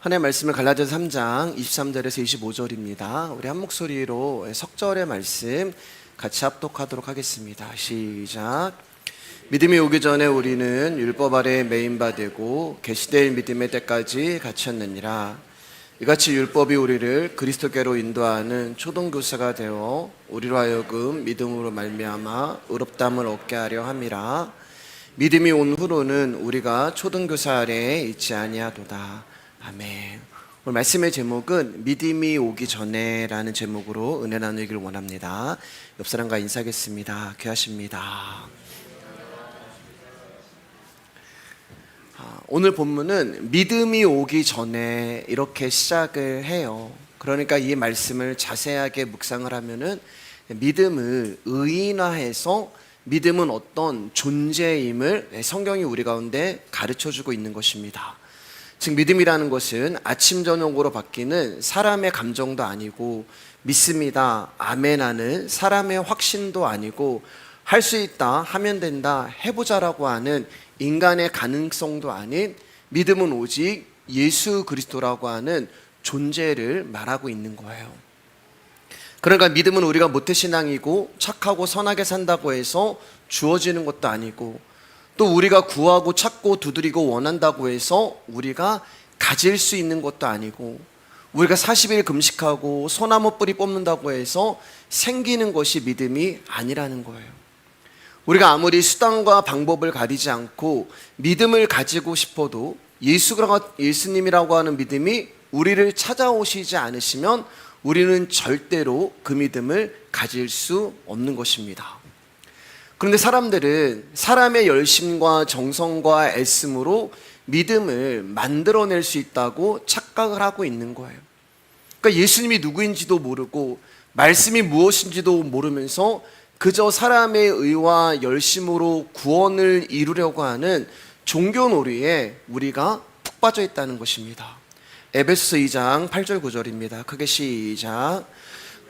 하나님의 말씀은 갈라디아서 3장 23절에서 25절입니다. 우리 한 목소리로 석절의 말씀 같이 합독하도록 하겠습니다. 시작. 믿음이 오기 전에 우리는 율법 아래 매인 바 되고 계시될 믿음의 때까지 갇혔느니라. 이같이 율법이 우리를 그리스도께로 인도하는 초등교사가 되어 우리로 하여금 믿음으로 말미암아 의롭다함을 얻게 하려 함이라. 믿음이 온 후로는 우리가 초등교사 아래에 있지 아니하도다. 아멘. 오늘 말씀의 제목은 믿음이 오기 전에 라는 제목으로 은혜 나누기를 원합니다. 옆 사람과 인사하겠습니다. 귀하십니다. 오늘 본문은 믿음이 오기 전에 이렇게 시작을 해요. 그러니까 이 말씀을 자세하게 묵상을 하면은 믿음을 의인화해서 믿음은 어떤 존재임을 성경이 우리 가운데 가르쳐주고 있는 것입니다. 즉 믿음이라는 것은 아침 저녁으로 바뀌는 사람의 감정도 아니고 믿습니다, 아멘하는 사람의 확신도 아니고 할 수 있다, 하면 된다, 해보자라고 하는 인간의 가능성도 아닌 믿음은 오직 예수 그리스도라고 하는 존재를 말하고 있는 거예요. 그러니까 믿음은 우리가 모태신앙이고 착하고 선하게 산다고 해서 주어지는 것도 아니고 또 우리가 구하고 찾고 두드리고 원한다고 해서 우리가 가질 수 있는 것도 아니고 우리가 40일 금식하고 소나무 뿌리 뽑는다고 해서 생기는 것이 믿음이 아니라는 거예요. 우리가 아무리 수단과 방법을 가리지 않고 믿음을 가지고 싶어도 예수님이라고 하는 믿음이 우리를 찾아오시지 않으시면 우리는 절대로 그 믿음을 가질 수 없는 것입니다. 그런데 사람들은 사람의 열심과 정성과 애씀으로 믿음을 만들어낼 수 있다고 착각을 하고 있는 거예요. 그러니까 예수님이 누구인지도 모르고 말씀이 무엇인지도 모르면서 그저 사람의 의와 열심으로 구원을 이루려고 하는 종교놀이에 우리가 푹 빠져 있다는 것입니다. 에베소서 2장 8절 9절입니다. 크게 시작.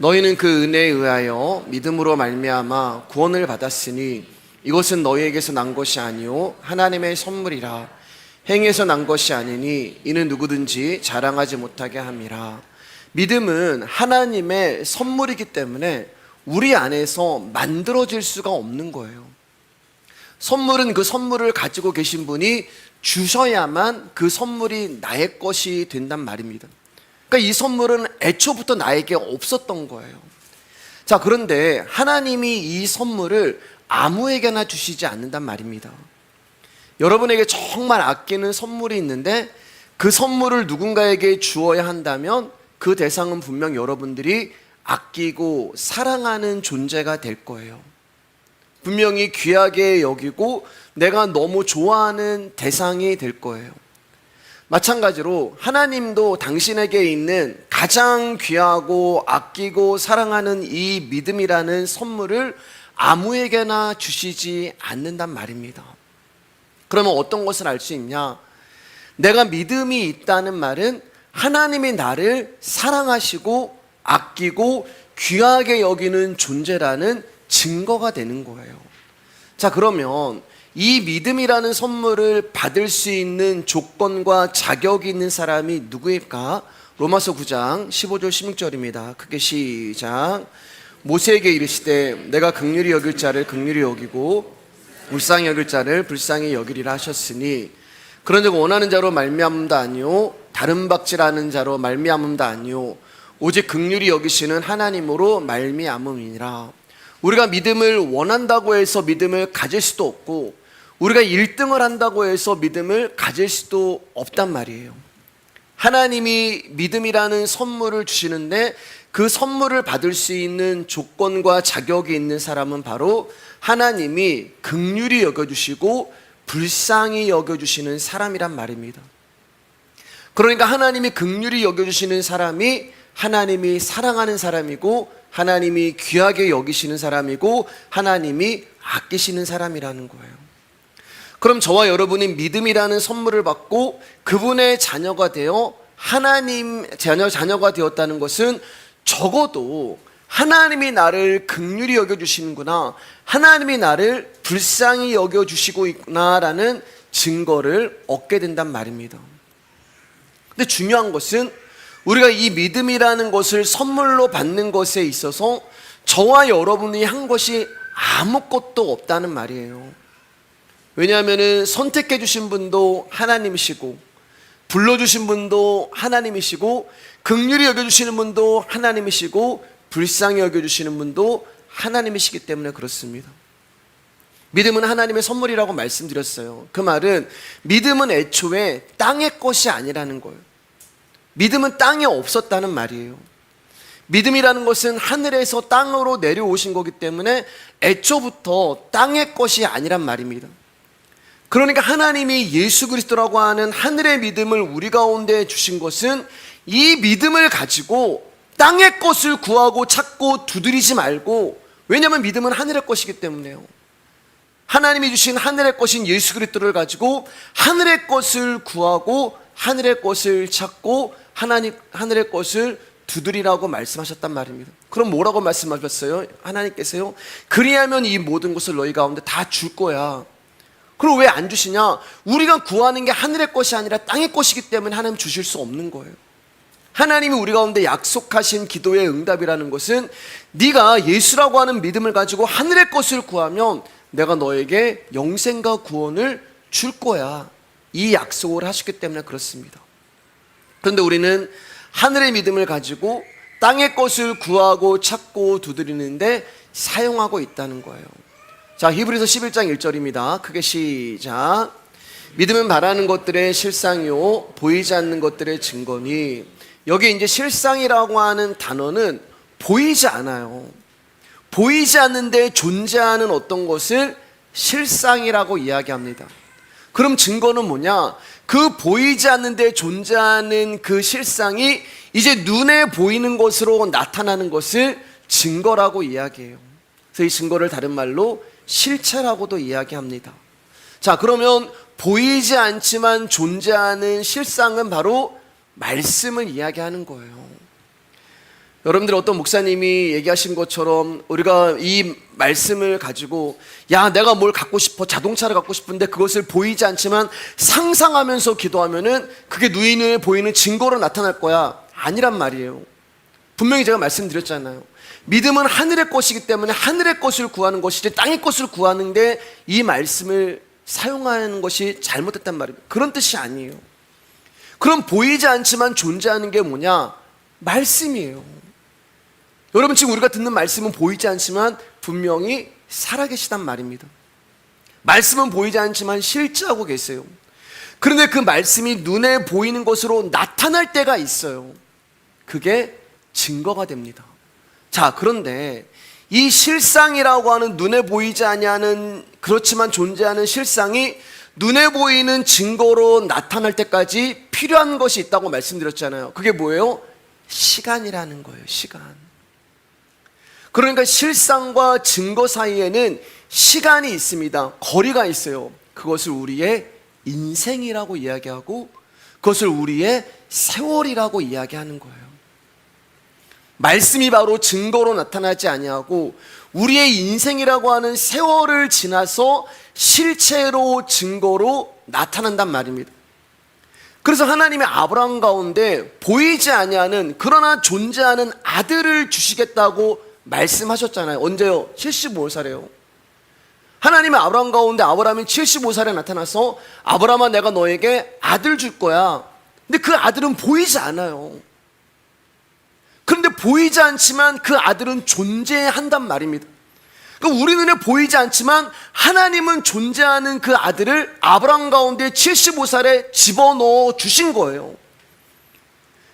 너희는 그 은혜에 의하여 믿음으로 말미암아 구원을 받았으니 이것은 너희에게서 난 것이 아니요 하나님의 선물이라. 행위에서 난 것이 아니니 이는 누구든지 자랑하지 못하게 함이라. 믿음은 하나님의 선물이기 때문에 우리 안에서 만들어질 수가 없는 거예요. 선물은 그 선물을 가지고 계신 분이 주셔야만 그 선물이 나의 것이 된단 말입니다. 그러니까 이 선물은 애초부터 나에게 없었던 거예요. 자, 그런데 하나님이 이 선물을 아무에게나 주시지 않는단 말입니다. 여러분에게 정말 아끼는 선물이 있는데 그 선물을 누군가에게 주어야 한다면 그 대상은 분명 여러분들이 아끼고 사랑하는 존재가 될 거예요. 분명히 귀하게 여기고 내가 너무 좋아하는 대상이 될 거예요. 마찬가지로 하나님도 당신에게 있는 가장 귀하고 아끼고 사랑하는 이 믿음이라는 선물을 아무에게나 주시지 않는단 말입니다. 그러면 어떤 것을 알 수 있냐? 내가 믿음이 있다는 말은 하나님이 나를 사랑하시고 아끼고 귀하게 여기는 존재라는 증거가 되는 거예요. 자, 그러면 이 믿음이라는 선물을 받을 수 있는 조건과 자격이 있는 사람이 누구일까? 로마서 9장 15절 16절입니다. 크게 시작. 모세에게 이르시되 내가 긍휼히 여길 자를 긍휼히 여기고 불쌍히 여길 자를 불쌍히 여기리라 하셨으니 그런즉 원하는 자로 말미암음도 아니요 다른 박질하는 자로 말미암음도 아니요 오직 긍휼히 여기시는 하나님으로 말미암음이니라. 우리가 믿음을 원한다고 해서 믿음을 가질 수도 없고 우리가 1등을 한다고 해서 믿음을 가질 수도 없단 말이에요. 하나님이 믿음이라는 선물을 주시는데 그 선물을 받을 수 있는 조건과 자격이 있는 사람은 바로 하나님이 긍휼히 여겨주시고 불쌍히 여겨주시는 사람이란 말입니다. 그러니까 하나님이 긍휼히 여겨주시는 사람이 하나님이 사랑하는 사람이고 하나님이 귀하게 여기시는 사람이고 하나님이 아끼시는 사람이라는 거예요. 그럼 저와 여러분이 믿음이라는 선물을 받고 그분의 자녀가 되어 하나님 자녀가 되었다는 것은 적어도 하나님이 나를 긍휼히 여겨주시는구나, 하나님이 나를 불쌍히 여겨주시고 있구나라는 증거를 얻게 된단 말입니다. 근데 중요한 것은 우리가 이 믿음이라는 것을 선물로 받는 것에 있어서 저와 여러분이 한 것이 아무것도 없다는 말이에요. 왜냐하면 선택해 주신 분도 하나님이시고, 불러주신 분도 하나님이시고, 긍휼히 여겨주시는 분도 하나님이시고, 불쌍히 여겨주시는 분도 하나님이시기 때문에 그렇습니다. 믿음은 하나님의 선물이라고 말씀드렸어요. 그 말은 믿음은 애초에 땅의 것이 아니라는 거예요. 믿음은 땅에 없었다는 말이에요. 믿음이라는 것은 하늘에서 땅으로 내려오신 거기 때문에 애초부터 땅의 것이 아니란 말입니다. 그러니까 하나님이 예수 그리스도라고 하는 하늘의 믿음을 우리 가운데 주신 것은 이 믿음을 가지고 땅의 것을 구하고 찾고 두드리지 말고, 왜냐하면 믿음은 하늘의 것이기 때문에요. 하나님이 주신 하늘의 것인 예수 그리스도를 가지고 하늘의 것을 구하고 하늘의 것을 찾고 하늘의 것을 두드리라고 말씀하셨단 말입니다. 그럼 뭐라고 말씀하셨어요? 하나님께서요, 그리하면 이 모든 것을 너희 가운데 다 줄 거야. 그럼 왜 안 주시냐? 우리가 구하는 게 하늘의 것이 아니라 땅의 것이기 때문에 하나님 주실 수 없는 거예요. 하나님이 우리 가운데 약속하신 기도의 응답이라는 것은 네가 예수라고 하는 믿음을 가지고 하늘의 것을 구하면 내가 너에게 영생과 구원을 줄 거야, 이 약속을 하셨기 때문에 그렇습니다. 그런데 우리는 하늘의 믿음을 가지고 땅의 것을 구하고 찾고 두드리는데 사용하고 있다는 거예요. 자, 히브리서 11장 1절입니다. 크게 시작. 믿음은 바라는 것들의 실상이요 보이지 않는 것들의 증거니. 여기 이제 실상이라고 하는 단어는 보이지 않아요. 보이지 않는데 존재하는 어떤 것을 실상이라고 이야기합니다. 그럼 증거는 뭐냐? 그 보이지 않는데 존재하는 그 실상이 이제 눈에 보이는 것으로 나타나는 것을 증거라고 이야기해요. 그래서 이 증거를 다른 말로 실체라고도 이야기합니다. 자, 그러면 보이지 않지만 존재하는 실상은 바로 말씀을 이야기하는 거예요. 여러분들 어떤 목사님이 얘기하신 것처럼 우리가 이 말씀을 가지고 야, 내가 뭘 갖고 싶어, 자동차를 갖고 싶은데 그것을 보이지 않지만 상상하면서 기도하면은 그게 눈에 보이는 증거로 나타날 거야, 아니란 말이에요. 분명히 제가 말씀드렸잖아요. 믿음은 하늘의 것이기 때문에 하늘의 것을 구하는 것이지 땅의 것을 구하는데 이 말씀을 사용하는 것이 잘못됐단 말입니다. 그런 뜻이 아니에요. 그럼 보이지 않지만 존재하는 게 뭐냐? 말씀이에요. 여러분, 지금 우리가 듣는 말씀은 보이지 않지만 분명히 살아계시단 말입니다. 말씀은 보이지 않지만 실제하고 계세요. 그런데 그 말씀이 눈에 보이는 것으로 나타날 때가 있어요. 그게 증거가 됩니다. 자, 그런데 이 실상이라고 하는 눈에 보이지 아니하는, 그렇지만 존재하는 실상이 눈에 보이는 증거로 나타날 때까지 필요한 것이 있다고 말씀드렸잖아요. 그게 뭐예요? 시간이라는 거예요. 시간. 그러니까 실상과 증거 사이에는 시간이 있습니다. 거리가 있어요. 그것을 우리의 인생이라고 이야기하고 그것을 우리의 세월이라고 이야기하는 거예요. 말씀이 바로 증거로 나타나지 아니하고 우리의 인생이라고 하는 세월을 지나서 실체로 증거로 나타난단 말입니다. 그래서 하나님의 아브라함 가운데 보이지 아니하는 그러나 존재하는 아들을 주시겠다고 말씀하셨잖아요. 언제요? 75살에요. 하나님의 아브라함 가운데 아브라함이 75살에 나타나서 아브라함아, 내가 너에게 아들 줄 거야. 근데 그 아들은 보이지 않아요. 그런데 보이지 않지만 그 아들은 존재한단 말입니다. 그러니까 우리 눈에 보이지 않지만 하나님은 존재하는 그 아들을 아브라함 가운데 75살에 집어넣어 주신 거예요.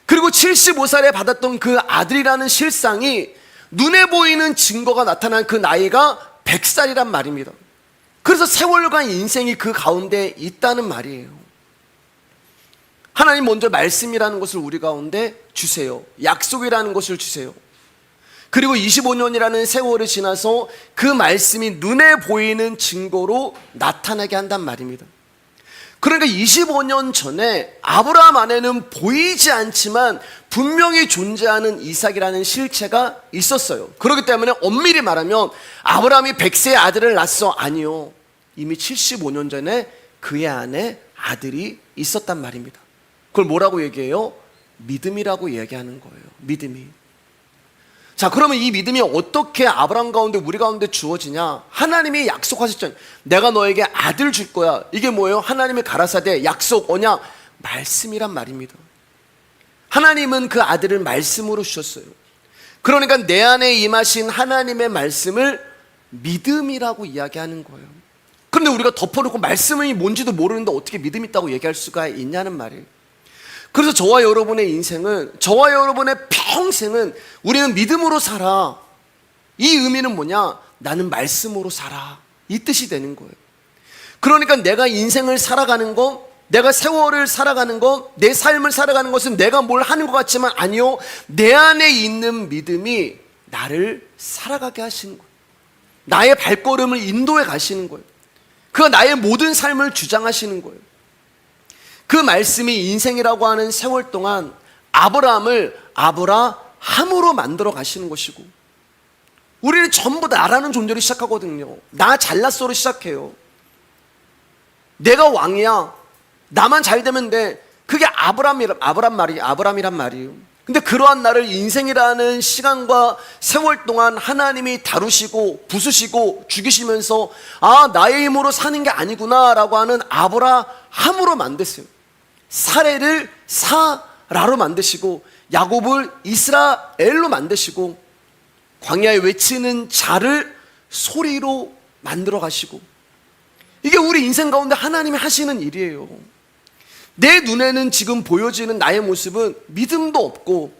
그리고 75살에 받았던 그 아들이라는 실상이 눈에 보이는 증거가 나타난 그 나이가 100살이란 말입니다. 그래서 세월과 인생이 그 가운데 있다는 말이에요. 하나님 먼저 말씀이라는 것을 우리 가운데 주세요. 약속이라는 것을 주세요. 그리고 25년이라는 세월이 지나서 그 말씀이 눈에 보이는 증거로 나타나게 한단 말입니다. 그러니까 25년 전에 아브라함 안에는 보이지 않지만 분명히 존재하는 이삭이라는 실체가 있었어요. 그렇기 때문에 엄밀히 말하면 아브라함이 100세의 아들을 낳았어? 아니요. 이미 75년 전에 그의 안에 아들이 있었단 말입니다. 그걸 뭐라고 얘기해요? 믿음이라고 얘기하는 거예요. 믿음이. 자, 그러면 이 믿음이 어떻게 아브라함 가운데 우리 가운데 주어지냐? 하나님이 약속하셨잖아요. 내가 너에게 아들 줄 거야. 이게 뭐예요? 하나님의 가라사대 약속 언약 말씀이란 말입니다. 하나님은 그 아들을 말씀으로 주셨어요. 그러니까 내 안에 임하신 하나님의 말씀을 믿음이라고 이야기하는 거예요. 그런데 우리가 덮어놓고 말씀이 뭔지도 모르는데 어떻게 믿음 있다고 얘기할 수가 있냐는 말이에요. 그래서 저와 여러분의 인생은, 저와 여러분의 평생은 우리는 믿음으로 살아. 이 의미는 뭐냐? 나는 말씀으로 살아. 이 뜻이 되는 거예요. 그러니까 내가 인생을 살아가는 것, 내가 세월을 살아가는 것, 내 삶을 살아가는 것은 내가 뭘 하는 것 같지만 아니요, 내 안에 있는 믿음이 나를 살아가게 하시는 거예요. 나의 발걸음을 인도해 가시는 거예요. 그가 나의 모든 삶을 주장하시는 거예요. 그 말씀이 인생이라고 하는 세월 동안 아브라함을 아브라함으로 만들어 가시는 것이고, 우리는 전부 나라는 존재로 시작하거든요. 나 잘났어로 시작해요. 내가 왕이야. 나만 잘 되면 돼. 그게 아브라함이란 말이에요. 근데 그러한 나를 인생이라는 시간과 세월 동안 하나님이 다루시고 부수시고 죽이시면서 나의 힘으로 사는 게 아니구나 라고 하는 아브라함으로 만드세요. 사레를 사라로 만드시고 야곱을 이스라엘로 만드시고 광야에 외치는 자를 소리로 만들어 가시고, 이게 우리 인생 가운데 하나님이 하시는 일이에요. 내 눈에는 지금 보여지는 나의 모습은 믿음도 없고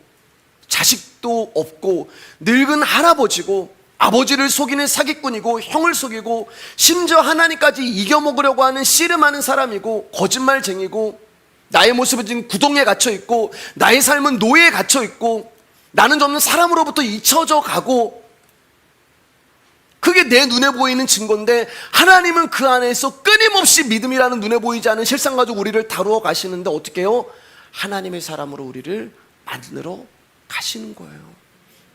자식도 없고 늙은 할아버지고 아버지를 속이는 사기꾼이고 형을 속이고 심지어 하나님까지 이겨먹으려고 하는 씨름하는 사람이고 거짓말쟁이고, 나의 모습은 지금 구덩이에 갇혀있고 나의 삶은 노예에 갇혀있고 나는 점점 사람으로부터 잊혀져 가고, 그게 내 눈에 보이는 증거인데 하나님은 그 안에서 끊임없이 믿음이라는 눈에 보이지 않은 실상 가지고 우리를 다루어 가시는데 어떻게 해요? 하나님의 사람으로 우리를 만들어 가시는 거예요.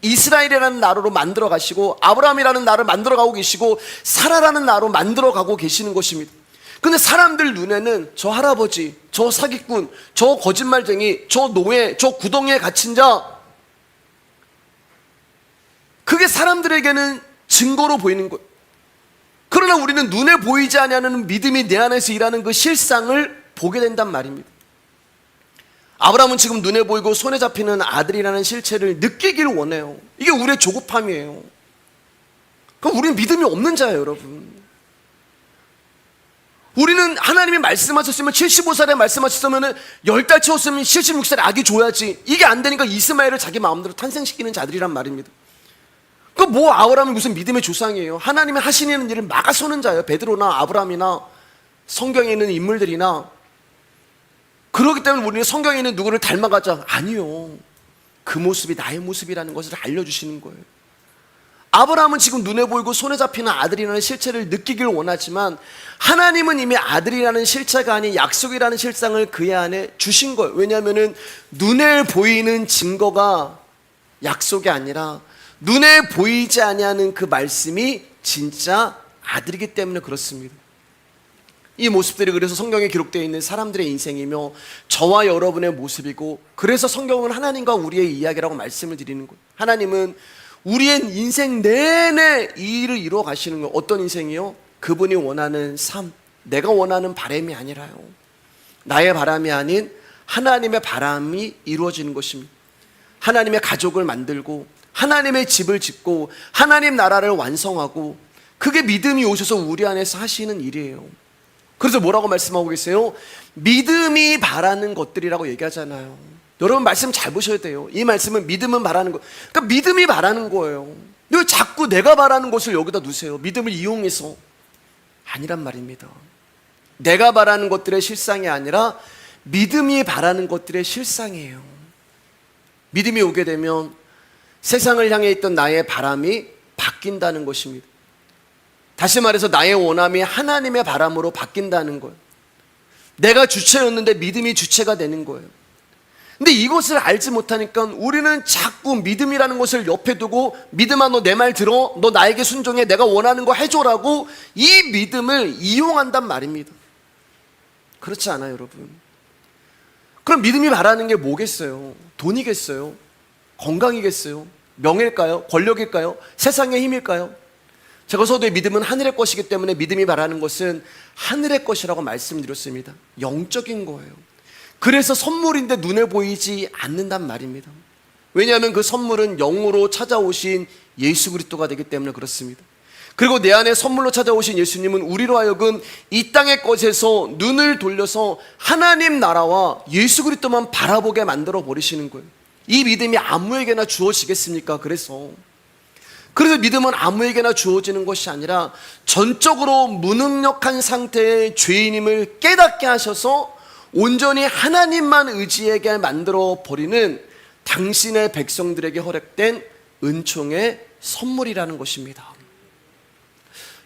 이스라엘이라는 나라로 만들어 가시고 아브라함이라는 나라를 만들어 가고 계시고 사라라는 나라로 만들어 가고 계시는 것입니다. 근데 사람들 눈에는 저 할아버지, 저 사기꾼, 저 거짓말쟁이, 저 노예, 저 구덩이에 갇힌 자, 그게 사람들에게는 증거로 보이는 것. 그러나 우리는 눈에 보이지 않는 믿음이 내 안에서 일하는 그 실상을 보게 된단 말입니다. 아브라함은 지금 눈에 보이고 손에 잡히는 아들이라는 실체를 느끼길 원해요. 이게 우리의 조급함이에요. 그럼 우리는 믿음이 없는 자예요, 여러분. 우리는 하나님이 말씀하셨으면 75살에 말씀하셨으면 10달 채웠으면 76살에 아기 줘야지. 이게 안 되니까 이스마엘을 자기 마음대로 탄생시키는 자들이란 말입니다. 그 뭐 아브라함이 무슨 믿음의 조상이에요? 하나님이 하시는 일을 막아서는 자예요. 베드로나 아브라함이나 성경에 있는 인물들이나. 그렇기 때문에 우리는 성경에 있는 누구를 닮아가자. 아니요. 그 모습이 나의 모습이라는 것을 알려주시는 거예요. 아브라함은 지금 눈에 보이고 손에 잡히는 아들이라는 실체를 느끼길 원하지만 하나님은 이미 아들이라는 실체가 아닌 약속이라는 실상을 그의 안에 주신 거예요. 왜냐하면 눈에 보이는 증거가 약속이 아니라 눈에 보이지 아니하는 그 말씀이 진짜 아들이기 때문에 그렇습니다. 이 모습들이 그래서 성경에 기록되어 있는 사람들의 인생이며 저와 여러분의 모습이고, 그래서 성경은 하나님과 우리의 이야기라고 말씀을 드리는 거예요. 하나님은 우리의 인생 내내 이 일을 이루어 가시는 거예요. 어떤 인생이요? 그분이 원하는 삶, 내가 원하는 바람이 아니라요, 나의 바람이 아닌 하나님의 바람이 이루어지는 것입니다. 하나님의 가족을 만들고 하나님의 집을 짓고 하나님 나라를 완성하고, 그게 믿음이 오셔서 우리 안에서 하시는 일이에요. 그래서 뭐라고 말씀하고 계세요? 믿음이 바라는 것들이라고 얘기하잖아요. 여러분 말씀 잘 보셔야 돼요. 이 말씀은 믿음은 바라는 것, 그러니까 믿음이 바라는 거예요. 왜 자꾸 내가 바라는 것을 여기다 두세요? 믿음을 이용해서. 아니란 말입니다. 내가 바라는 것들의 실상이 아니라 믿음이 바라는 것들의 실상이에요. 믿음이 오게 되면 세상을 향해 있던 나의 바람이 바뀐다는 것입니다. 다시 말해서 나의 원함이 하나님의 바람으로 바뀐다는 거예요. 내가 주체였는데 믿음이 주체가 되는 거예요. 근데 이것을 알지 못하니까 우리는 자꾸 믿음이라는 것을 옆에 두고, 믿음아 너 내 말 들어, 너 나에게 순종해, 내가 원하는 거 해줘라고 이 믿음을 이용한단 말입니다. 그렇지 않아요, 여러분. 그럼 믿음이 바라는 게 뭐겠어요? 돈이겠어요? 건강이겠어요? 명예일까요? 권력일까요? 세상의 힘일까요? 제가 서두에 믿음은 하늘의 것이기 때문에 믿음이 바라는 것은 하늘의 것이라고 말씀드렸습니다. 영적인 거예요. 그래서 선물인데 눈에 보이지 않는단 말입니다. 왜냐하면 그 선물은 영으로 찾아오신 예수 그리스도가 되기 때문에 그렇습니다. 그리고 내 안에 선물로 찾아오신 예수님은 우리로 하여금 이 땅의 것에서 눈을 돌려서 하나님 나라와 예수 그리스도만 바라보게 만들어 버리시는 거예요. 이 믿음이 아무에게나 주어지겠습니까? 그래서 믿음은 아무에게나 주어지는 것이 아니라 전적으로 무능력한 상태의 죄인임을 깨닫게 하셔서 온전히 하나님만 의지하게 만들어 버리는 당신의 백성들에게 허락된 은총의 선물이라는 것입니다.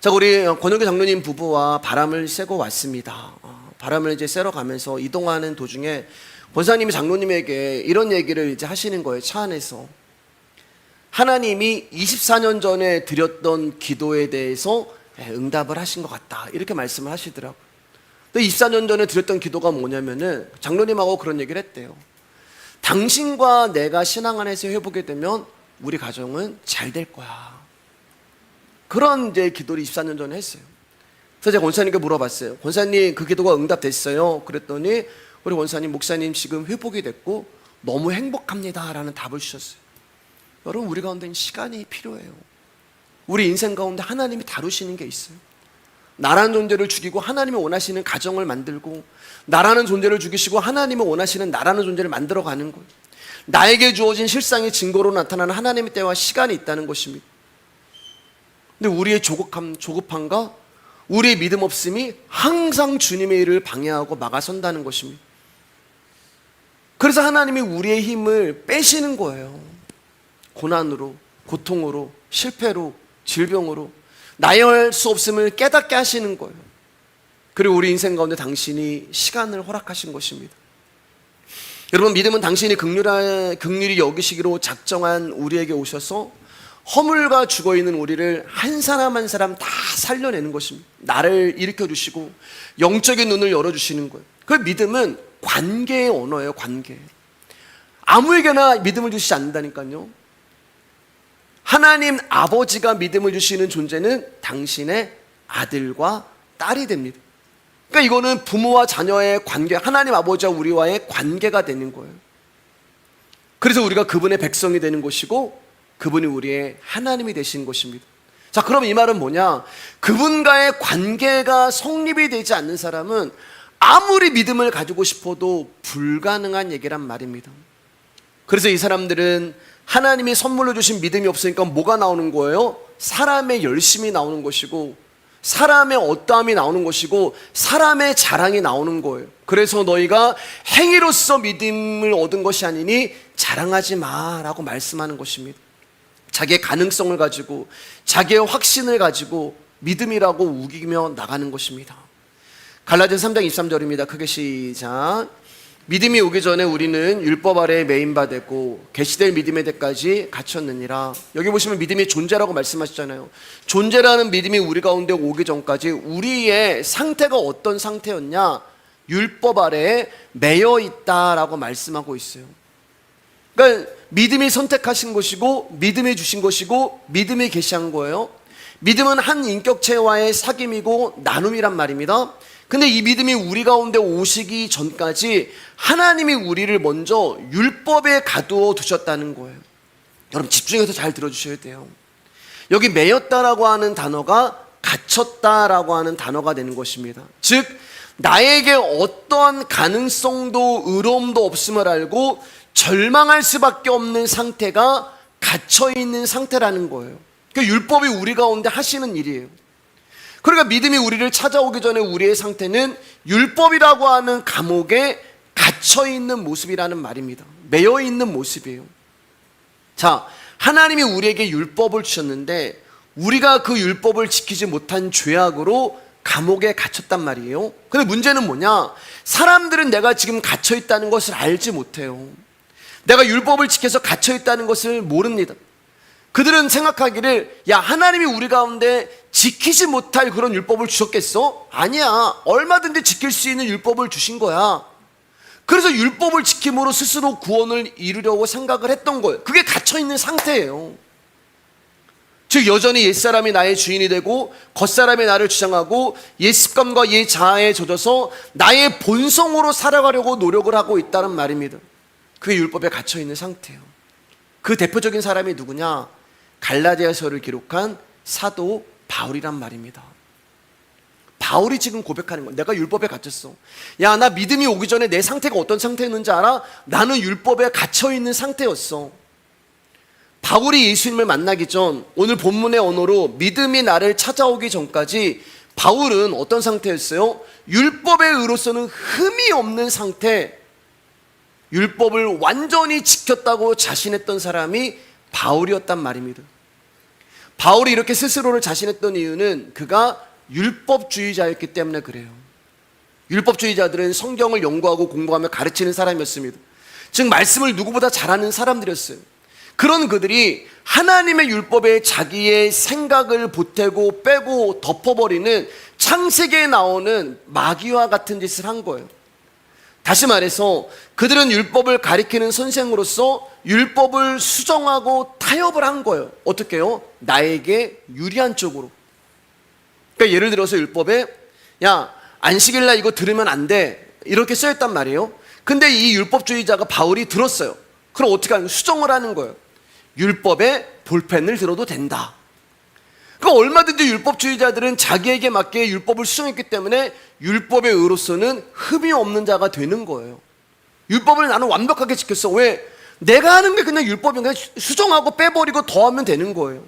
자, 우리 권영규 장로님 부부와 바람을 쐬고 왔습니다. 바람을 이제 쐬러 가면서 이동하는 도중에 권사님이 장로님에게 이런 얘기를 이제 하시는 거예요. 차 안에서. 하나님이 24년 전에 드렸던 기도에 대해서 응답을 하신 것 같다, 이렇게 말씀을 하시더라고요. 근데 24년 전에 드렸던 기도가 뭐냐면은 장로님하고 그런 얘기를 했대요. 당신과 내가 신앙 안에서 회복이 되면 우리 가정은 잘 될 거야. 그런 이제 기도를 24년 전에 했어요. 그래서 제가 권사님께 물어봤어요. 권사님, 그 기도가 응답됐어요? 그랬더니 우리 권사님, 목사님 지금 회복이 됐고 너무 행복합니다 라는 답을 주셨어요. 여러분, 우리 가운데는 시간이 필요해요. 우리 인생 가운데 하나님이 다루시는 게 있어요. 나라는 존재를 죽이고 하나님이 원하시는 가정을 만들고, 나라는 존재를 죽이시고 하나님이 원하시는 나라는 존재를 만들어가는 거예요. 나에게 주어진 실상의 증거로 나타나는 하나님의 때와 시간이 있다는 것입니다. 근데 우리의 조급함과 우리의 믿음 없음이 항상 주님의 일을 방해하고 막아선다는 것입니다. 그래서 하나님이 우리의 힘을 빼시는 거예요. 고난으로, 고통으로, 실패로, 질병으로 나열 수 없음을 깨닫게 하시는 거예요. 그리고 우리 인생 가운데 당신이 시간을 허락하신 것입니다. 여러분, 믿음은 당신이 긍휼히 여기시기로 작정한 우리에게 오셔서 허물과 죽어있는 우리를 한 사람 한 사람 다 살려내는 것입니다. 나를 일으켜주시고 영적인 눈을 열어주시는 거예요. 그 믿음은 관계의 언어예요. 관계. 아무에게나 믿음을 주시지 않는다니까요. 하나님 아버지가 믿음을 주시는 존재는 당신의 아들과 딸이 됩니다. 그러니까 이거는 부모와 자녀의 관계, 하나님 아버지와 우리와의 관계가 되는 거예요. 그래서 우리가 그분의 백성이 되는 것이고 그분이 우리의 하나님이 되시는 것입니다. 자, 그럼 이 말은 뭐냐? 그분과의 관계가 성립이 되지 않는 사람은 아무리 믿음을 가지고 싶어도 불가능한 얘기란 말입니다. 그래서 이 사람들은 하나님이 선물로 주신 믿음이 없으니까 뭐가 나오는 거예요? 사람의 열심이 나오는 것이고, 사람의 어떠함이 나오는 것이고, 사람의 자랑이 나오는 거예요. 그래서 너희가 행위로서 믿음을 얻은 것이 아니니 자랑하지 마라고 말씀하는 것입니다. 자기의 가능성을 가지고, 자기의 확신을 가지고 믿음이라고 우기며 나가는 것입니다. 갈라디아서 3장 23절입니다. 크게 시작. 믿음이 오기 전에 우리는 율법 아래에 매인바 되고 계시될 믿음의 때까지 갇혔느니라. 여기 보시면 믿음이 존재라고 말씀하셨잖아요. 존재라는 믿음이 우리 가운데 오기 전까지 우리의 상태가 어떤 상태였냐? 율법 아래에 매여 있다라고 말씀하고 있어요. 그러니까 믿음이 선택하신 것이고, 믿음이 주신 것이고, 믿음이 계시한 거예요. 믿음은 한 인격체와의 사귐이고 나눔이란 말입니다. 근데 이 믿음이 우리 가운데 오시기 전까지 하나님이 우리를 먼저 율법에 가두어 두셨다는 거예요. 여러분, 집중해서 잘 들어주셔야 돼요. 여기 매였다라고 하는 단어가 갇혔다라고 하는 단어가 되는 것입니다. 즉, 나에게 어떠한 가능성도 의로움도 없음을 알고 절망할 수밖에 없는 상태가 갇혀있는 상태라는 거예요. 그러니까 율법이 우리 가운데 하시는 일이에요. 그러니까 믿음이 우리를 찾아오기 전에 우리의 상태는 율법이라고 하는 감옥에 갇혀있는 모습이라는 말입니다. 매여있는 모습이에요. 자, 하나님이 우리에게 율법을 주셨는데 우리가 그 율법을 지키지 못한 죄악으로 감옥에 갇혔단 말이에요. 근데 문제는 뭐냐? 사람들은 내가 지금 갇혀있다는 것을 알지 못해요. 내가 율법을 지켜서 갇혀있다는 것을 모릅니다. 그들은 생각하기를, 야, 하나님이 우리 가운데 지키지 못할 그런 율법을 주셨겠어? 아니야. 얼마든지 지킬 수 있는 율법을 주신 거야. 그래서 율법을 지킴으로 스스로 구원을 이루려고 생각을 했던 거예요. 그게 갇혀있는 상태예요. 즉 여전히 옛사람이 나의 주인이 되고 겉사람이 나를 주장하고 옛 습관과 옛 자아에 젖어서 나의 본성으로 살아가려고 노력을 하고 있다는 말입니다. 그게 율법에 갇혀있는 상태예요. 그 대표적인 사람이 누구냐? 갈라디아서를 기록한 사도 바울이란 말입니다. 바울이 지금 고백하는 거야. 내가 율법에 갇혔어. 야, 나 믿음이 오기 전에 내 상태가 어떤 상태였는지 알아? 나는 율법에 갇혀있는 상태였어. 바울이 예수님을 만나기 전 오늘 본문의 언어로 믿음이 나를 찾아오기 전까지 바울은 어떤 상태였어요? 율법의 의로서는 흠이 없는 상태, 율법을 완전히 지켰다고 자신했던 사람이 바울이었단 말입니다. 바울이 이렇게 스스로를 자신했던 이유는 그가 율법주의자였기 때문에 그래요. 율법주의자들은 성경을 연구하고 공부하며 가르치는 사람이었습니다. 즉 말씀을 누구보다 잘하는 사람들이었어요. 그런 그들이 하나님의 율법에 자기의 생각을 보태고 빼고 덮어버리는 창세기에 나오는 마귀와 같은 짓을 한 거예요. 다시 말해서 그들은 율법을 가리키는 선생으로서 율법을 수정하고 타협을 한 거예요. 어떻게 해요? 나에게 유리한 쪽으로. 그러니까 예를 들어서 율법에 야, 안식일날 이거 들으면 안 돼, 이렇게 써있단 말이에요. 근데 이 율법주의자가 바울이 들었어요. 그럼 어떻게 하는 거예요? 수정을 하는 거예요. 율법에 볼펜을 들어도 된다. 그러니까 얼마든지 율법주의자들은 자기에게 맞게 율법을 수정했기 때문에 율법의 의로서는 흠이 없는 자가 되는 거예요. 율법을 나는 완벽하게 지켰어. 왜? 내가 하는 게 그냥 율법인 거야. 수정하고 빼버리고 더하면 되는 거예요.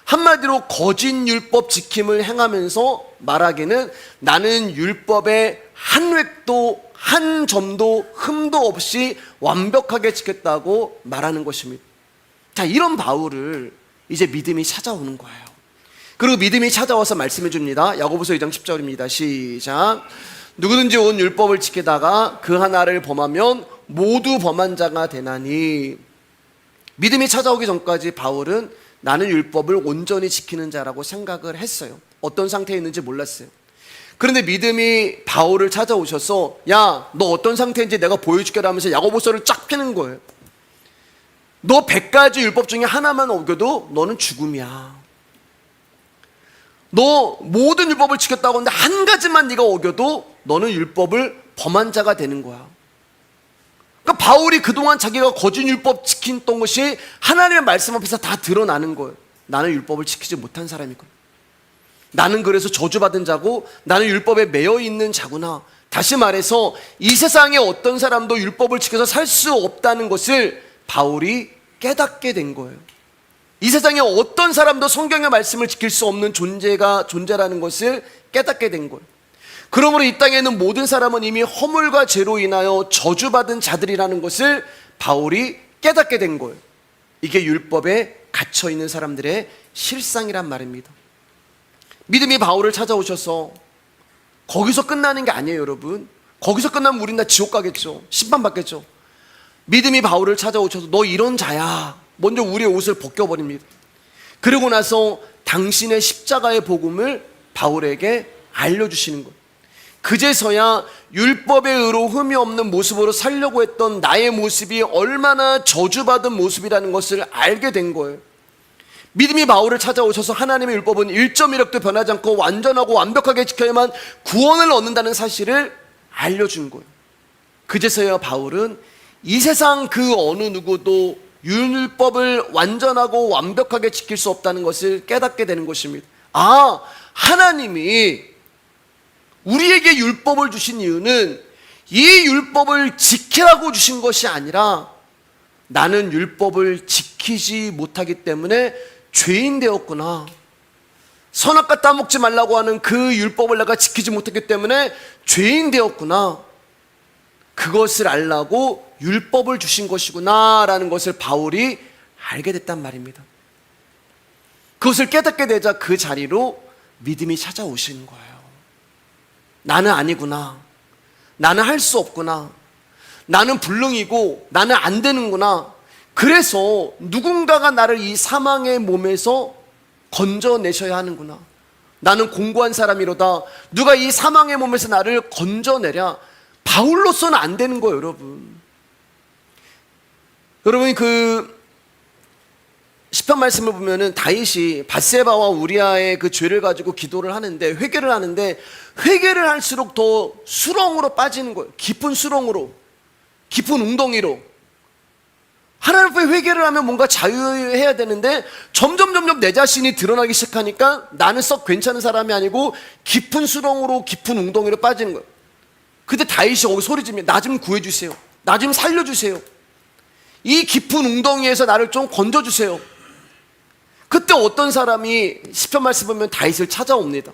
한마디로 거짓 율법 지킴을 행하면서 말하기는 나는 율법의 한 획도 한 점도 흠도 없이 완벽하게 지켰다고 말하는 것입니다. 자, 이런 바울을 이제 믿음이 찾아오는 거예요. 그리고 믿음이 찾아와서 말씀해 줍니다. 야고보서 2장 10절입니다. 시작. 누구든지 온 율법을 지키다가 그 하나를 범하면 모두 범한 자가 되나니. 믿음이 찾아오기 전까지 바울은 나는 율법을 온전히 지키는 자라고 생각을 했어요. 어떤 상태에 있는지 몰랐어요. 그런데 믿음이 바울을 찾아오셔서 야, 너 어떤 상태인지 내가 보여줄게 라면서 야고보서를 쫙 펴는 거예요. 너 100가지 율법 중에 하나만 어겨도 너는 죽음이야. 너 모든 율법을 지켰다고 하는데 한 가지만 네가 어겨도 너는 율법을 범한 자가 되는 거야. 그러니까 바울이 그동안 자기가 거짓 율법 지켰던 것이 하나님의 말씀 앞에서 다 드러나는 거예요. 나는 율법을 지키지 못한 사람이구나. 나는 그래서 저주받은 자고 나는 율법에 매여 있는 자구나. 다시 말해서 이 세상에 어떤 사람도 율법을 지켜서 살 수 없다는 것을 바울이 깨닫게 된 거예요. 이 세상에 어떤 사람도 성경의 말씀을 지킬 수 없는 존재라는 것을 깨닫게 된 거예요. 그러므로 이 땅에 있는 모든 사람은 이미 허물과 죄로 인하여 저주받은 자들이라는 것을 바울이 깨닫게 된 거예요. 이게 율법에 갇혀있는 사람들의 실상이란 말입니다. 믿음이 바울을 찾아오셔서 거기서 끝나는 게 아니에요, 여러분. 거기서 끝나면 우린 다 지옥 가겠죠. 심판받겠죠. 믿음이 바울을 찾아오셔서 너 이런 자야. 먼저 우리의 옷을 벗겨버립니다. 그러고 나서 당신의 십자가의 복음을 바울에게 알려주시는 것. 그제서야 율법의 의로 흠이 없는 모습으로 살려고 했던 나의 모습이 얼마나 저주받은 모습이라는 것을 알게 된 거예요. 믿음이 바울을 찾아오셔서 하나님의 율법은 1.1획도 변하지 않고 완전하고 완벽하게 지켜야만 구원을 얻는다는 사실을 알려준 거예요. 그제서야 바울은 이 세상 그 어느 누구도 율법을 완전하고 완벽하게 지킬 수 없다는 것을 깨닫게 되는 것입니다. 아, 하나님이 우리에게 율법을 주신 이유는 이 율법을 지키라고 주신 것이 아니라 나는 율법을 지키지 못하기 때문에 죄인 되었구나. 선악과 따먹지 말라고 하는 그 율법을 내가 지키지 못했기 때문에 죄인 되었구나. 그것을 알라고 율법을 주신 것이구나 라는 것을 바울이 알게 됐단 말입니다. 그것을 깨닫게 되자 그 자리로 믿음이 찾아오시는 거예요. 나는 아니구나. 나는 할 수 없구나. 나는 불능이고 나는 안 되는구나. 그래서 누군가가 나를 이 사망의 몸에서 건져내셔야 하는구나. 나는 공고한 사람이로다. 누가 이 사망의 몸에서 나를 건져내랴. 바울로서는 안 되는 거예요, 여러분. 여러분, 그 시편 말씀을 보면은 다윗이 밧세바와 우리아의 그 죄를 가지고 기도를 하는데, 회개를 하는데, 회개를 할수록 더 수렁으로 빠지는 거예요. 깊은 수렁으로, 깊은 웅덩이로. 하나님 앞에 회개를 하면 뭔가 자유해야 되는데 점점 내 자신이 드러나기 시작하니까 나는 썩 괜찮은 사람이 아니고 깊은 수렁으로, 깊은 웅덩이로 빠지는 거예요. 그때 다윗이 거기 소리 지르며 나 좀 구해주세요, 나 좀 살려주세요, 이 깊은 웅덩이에서 나를 좀 건져주세요. 그때 어떤 사람이 시편 말씀 보면 다윗을 찾아옵니다.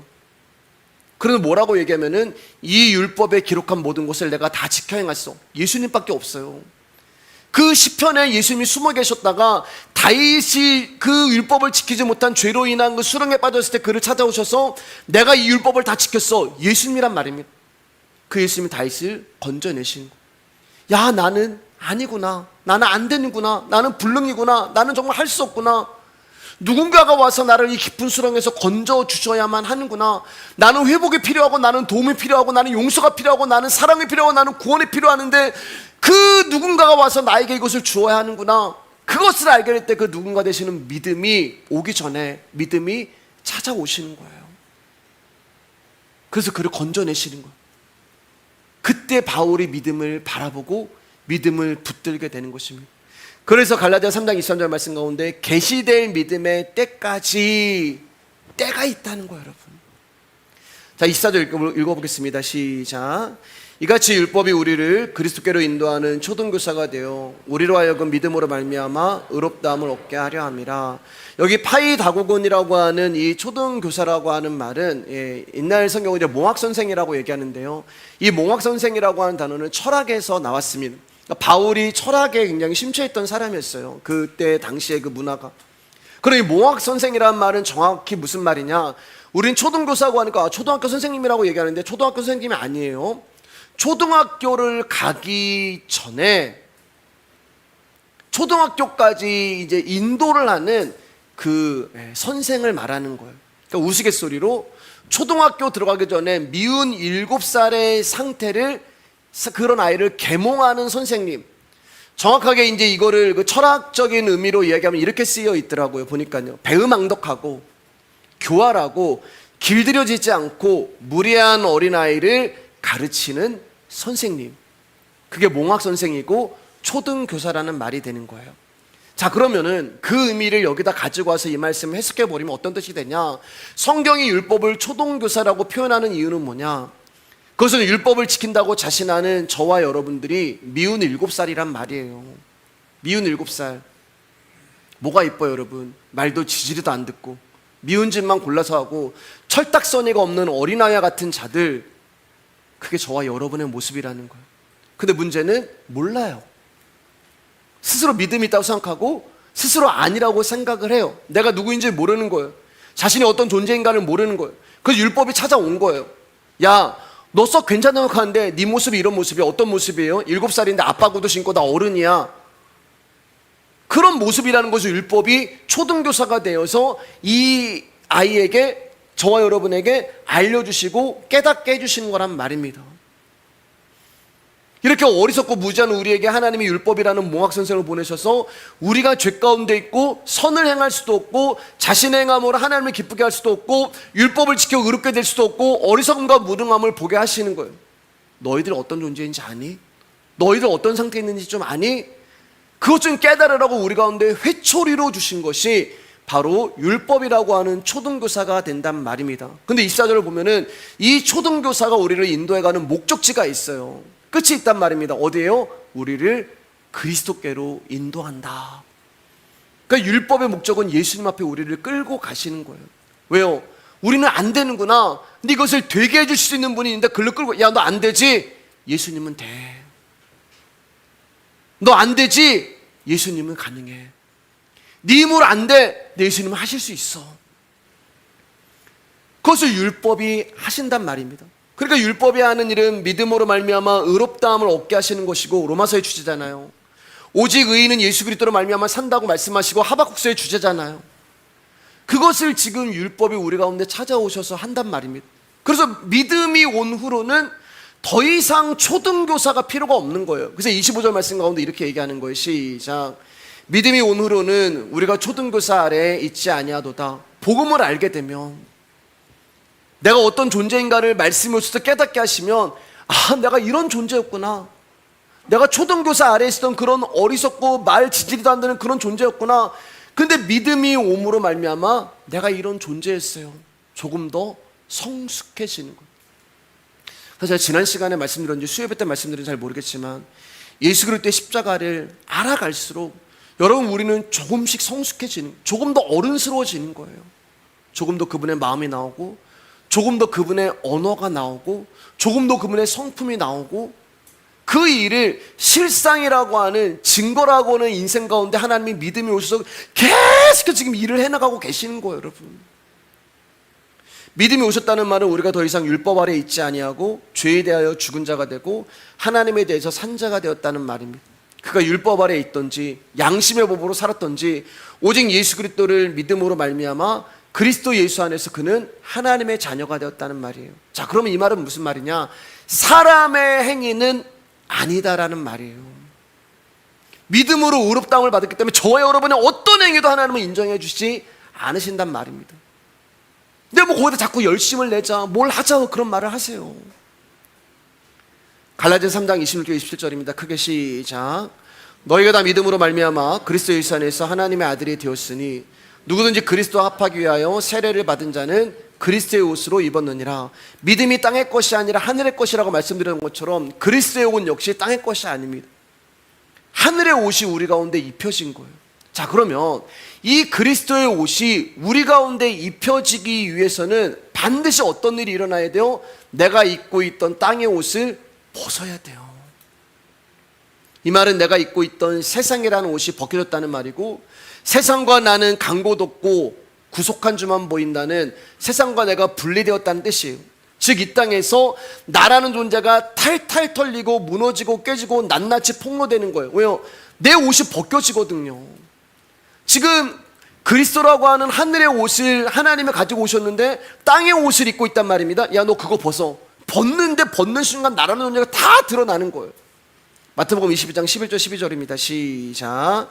그래서 뭐라고 얘기하면은 이 율법에 기록한 모든 것을 내가 다 지켜 행했어. 예수님밖에 없어요. 그 시편에 예수님이 숨어 계셨다가 다윗이 그 율법을 지키지 못한 죄로 인한 그 수렁에 빠졌을 때 그를 찾아오셔서 내가 이 율법을 다 지켰어, 예수님이란 말입니다. 그 예수님이 다윗을 건져내신 거예요. 야, 나는 아니구나, 나는 안 되는구나, 나는 불능이구나, 나는 정말 할 수 없구나, 누군가가 와서 나를 이 깊은 수렁에서 건져 주셔야만 하는구나, 나는 회복이 필요하고, 나는 도움이 필요하고, 나는 용서가 필요하고, 나는 사랑이 필요하고, 나는 구원이 필요하는데 그 누군가가 와서 나에게 이것을 주어야 하는구나. 그것을 알게 될 때 그 누군가 되시는 믿음이 오기 전에 믿음이 찾아오시는 거예요. 그래서 그를 건져내시는 거예요. 그때 바울이 믿음을 바라보고 믿음을 붙들게 되는 것입니다. 그래서 갈라디아 3장 23절 말씀 가운데 계시될 믿음의 때까지 때가 있다는 거예요, 여러분. 자, 24절 읽어보겠습니다. 시작. 이같이 율법이 우리를 그리스도께로 인도하는 초등교사가 되어 우리로 하여금 믿음으로 말미암아 의롭다함을 얻게 하려 함이라. 여기 파이다고곤이라고 하는 이 초등교사라고 하는 말은 옛날 성경은 이제 몽학선생이라고 얘기하는데요, 이 몽학선생이라고 하는 단어는 철학에서 나왔습니다. 그러니까 바울이 철학에 굉장히 심취했던 사람이었어요, 그때 당시에 그 문화가. 그러니 몽학선생이라는 말은 정확히 무슨 말이냐, 우린 초등교사고 하니까 초등학교 선생님이라고 얘기하는데 초등학교 선생님이 아니에요. 초등학교를 가기 전에 초등학교까지 이제 인도를 하는 그 선생을 말하는 거예요. 그러니까 우스갯소리로 초등학교 들어가기 전에 미운 7살의 상태를, 그런 아이를 계몽하는 선생님. 정확하게 이제 이거를 그 철학적인 의미로 이야기하면 이렇게 쓰여 있더라고요. 보니까요, 배은망덕하고 교활하고 길들여지지 않고 무례한 어린아이를 가르치는 선생님, 그게 몽학 선생이고 초등교사라는 말이 되는 거예요. 자, 그러면은 그 의미를 여기다 가지고 와서 이 말씀을 해석해 버리면 어떤 뜻이 되냐, 성경이 율법을 초등교사라고 표현하는 이유는 뭐냐, 그것은 율법을 지킨다고 자신하는 저와 여러분들이 미운 7살이란 말이에요. 미운 7살. 뭐가 이뻐요, 여러분? 말도 지지리도 안 듣고 미운 짓만 골라서 하고 철딱서니가 없는 어린아이 같은 자들, 그게 저와 여러분의 모습이라는 거예요. 근데 문제는 몰라요. 스스로 믿음이 있다고 생각하고 스스로 아니라고 생각을 해요. 내가 누구인지 모르는 거예요. 자신이 어떤 존재인가를 모르는 거예요. 그래서 율법이 찾아온 거예요. 야, 너 썩 괜찮다고 하는데 네 모습이 이런 모습이야. 어떤 모습이에요? 7살인데 아빠 구두 신고 나 어른이야. 그런 모습이라는 것을 율법이 초등교사가 되어서 이 아이에게, 저와 여러분에게 알려주시고 깨닫게 해주시는 거란 말입니다. 이렇게 어리석고 무지한 우리에게 하나님이 율법이라는 몽학선생을 보내셔서 우리가 죄 가운데 있고 선을 행할 수도 없고 자신의 행함으로 하나님을 기쁘게 할 수도 없고 율법을 지켜 의롭게 될 수도 없고 어리석음과 무능함을 보게 하시는 거예요. 너희들 어떤 존재인지 아니? 너희들 어떤 상태에 있는지 좀 아니? 그것 좀 깨달으라고 우리 가운데 회초리로 주신 것이 바로 율법이라고 하는 초등교사가 된단 말입니다. 근데 24절을 보면은 이 초등교사가 우리를 인도해가는 목적지가 있어요. 끝이 있단 말입니다. 어디에요? 우리를 그리스도께로 인도한다. 그러니까 율법의 목적은 예수님 앞에 우리를 끌고 가시는 거예요. 왜요? 우리는 안 되는구나. 근데 이것을 되게 해줄 수 있는 분이 있는데 그걸 끌고, 야, 너 안 되지? 예수님은 돼. 너 안 되지? 예수님은 가능해. 네 힘으로 안 돼. 내 예수님은 하실 수 있어. 그것을 율법이 하신단 말입니다. 그러니까 율법이 하는 일은 믿음으로 말미암아 의롭다함을 얻게 하시는 것이고, 로마서의 주제잖아요. 오직 의인은 예수 그리스도로 말미암아 산다고 말씀하시고 하박국서의 주제잖아요. 그것을 지금 율법이 우리 가운데 찾아오셔서 한단 말입니다. 그래서 믿음이 온 후로는 더 이상 초등교사가 필요가 없는 거예요. 그래서 25절 말씀 가운데 이렇게 얘기하는 거예요. 시작. 믿음이 온 후로는 우리가 초등교사 아래에 있지 아니하도다. 복음을 알게 되면, 내가 어떤 존재인가를 말씀을 통해서 깨닫게 하시면, 아, 내가 이런 존재였구나. 내가 초등교사 아래에 있었던 그런 어리석고 말 지지리도 안 되는 그런 존재였구나. 근데 믿음이 옴으로 말미암아 내가 이런 존재였어요. 조금 더 성숙해지는 거예요. 그래서 제가 지난 시간에 말씀드렸는지 수요일 때 말씀드린지 잘 모르겠지만, 예수 그리스도의 십자가를 알아갈수록 여러분 우리는 조금씩 성숙해지는, 조금 더 어른스러워지는 거예요. 조금 더 그분의 마음이 나오고, 조금 더 그분의 언어가 나오고, 조금 더 그분의 성품이 나오고, 그 일을 실상이라고 하는, 증거라고 하는 인생 가운데 하나님이 믿음이 오셔서 계속 지금 일을 해나가고 계시는 거예요. 여러분, 믿음이 오셨다는 말은 우리가 더 이상 율법 아래 있지 아니하고 죄에 대하여 죽은 자가 되고 하나님에 대해서 산 자가 되었다는 말입니다. 그가 율법 아래 있던지 양심의 법으로 살았던지 오직 예수 그리스도를 믿음으로 말미암아 그리스도 예수 안에서 그는 하나님의 자녀가 되었다는 말이에요. 자, 그러면 이 말은 무슨 말이냐? 사람의 행위는 아니다라는 말이에요. 믿음으로 의롭다함을 받았기 때문에 저와 여러분의 어떤 행위도 하나님은 인정해 주시지 않으신단 말입니다. 근데 뭐 거기다 자꾸 열심을 내자, 뭘 하자, 그런 말을 하세요. 갈라디아서 3장 26절 27절입니다. 크게 시작. 너희가 다 믿음으로 말미암아 그리스도 예수 안에서 하나님의 아들이 되었으니 누구든지 그리스도와 합하기 위하여 세례를 받은 자는 그리스도의 옷으로 입었느니라. 믿음이 땅의 것이 아니라 하늘의 것이라고 말씀드리는 것처럼 그리스도의 옷 역시 땅의 것이 아닙니다. 하늘의 옷이 우리 가운데 입혀진 거예요. 자, 그러면 이 그리스도의 옷이 우리 가운데 입혀지기 위해서는 반드시 어떤 일이 일어나야 돼요? 내가 입고 있던 땅의 옷을 벗어야 돼요. 이 말은 내가 입고 있던 세상이라는 옷이 벗겨졌다는 말이고, 세상과 나는 강고덥고 구속한 주만 보인다는, 세상과 내가 분리되었다는 뜻이에요. 즉 이 땅에서 나라는 존재가 탈탈 털리고 무너지고 깨지고 낱낱이 폭로되는 거예요. 왜요? 내 옷이 벗겨지거든요. 지금 그리스도라고 하는 하늘의 옷을 하나님이 가지고 오셨는데 땅의 옷을 입고 있단 말입니다. 야, 너 그거 벗어. 벗는데 벗는 순간 나라는 존재가 다 드러나는 거예요. 마태복음 22장 11절 12절입니다. 시작.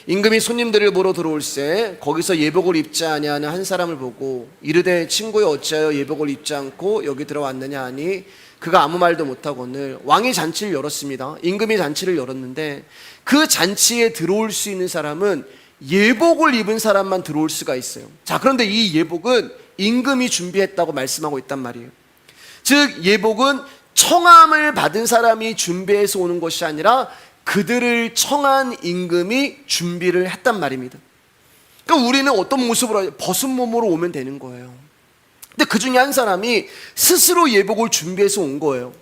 임금이 손님들을 보러 들어올세 거기서 예복을 입지 아니하는 한 사람을 보고 이르되 친구여 어찌하여 예복을 입지 않고 여기 들어왔느냐 하니 그가 아무 말도 못하거늘 왕이 잔치를 열었습니다. 임금이 잔치를 열었는데 그 잔치에 들어올 수 있는 사람은 예복을 입은 사람만 들어올 수가 있어요. 자, 그런데 이 예복은 임금이 준비했다고 말씀하고 있단 말이에요. 즉 예복은 청함을 받은 사람이 준비해서 오는 것이 아니라 그들을 청한 임금이 준비를 했단 말입니다. 그러니까 우리는 어떤 모습으로, 벗은 몸으로 오면 되는 거예요. 근데 그 중에 한 사람이 스스로 예복을 준비해서 온 거예요.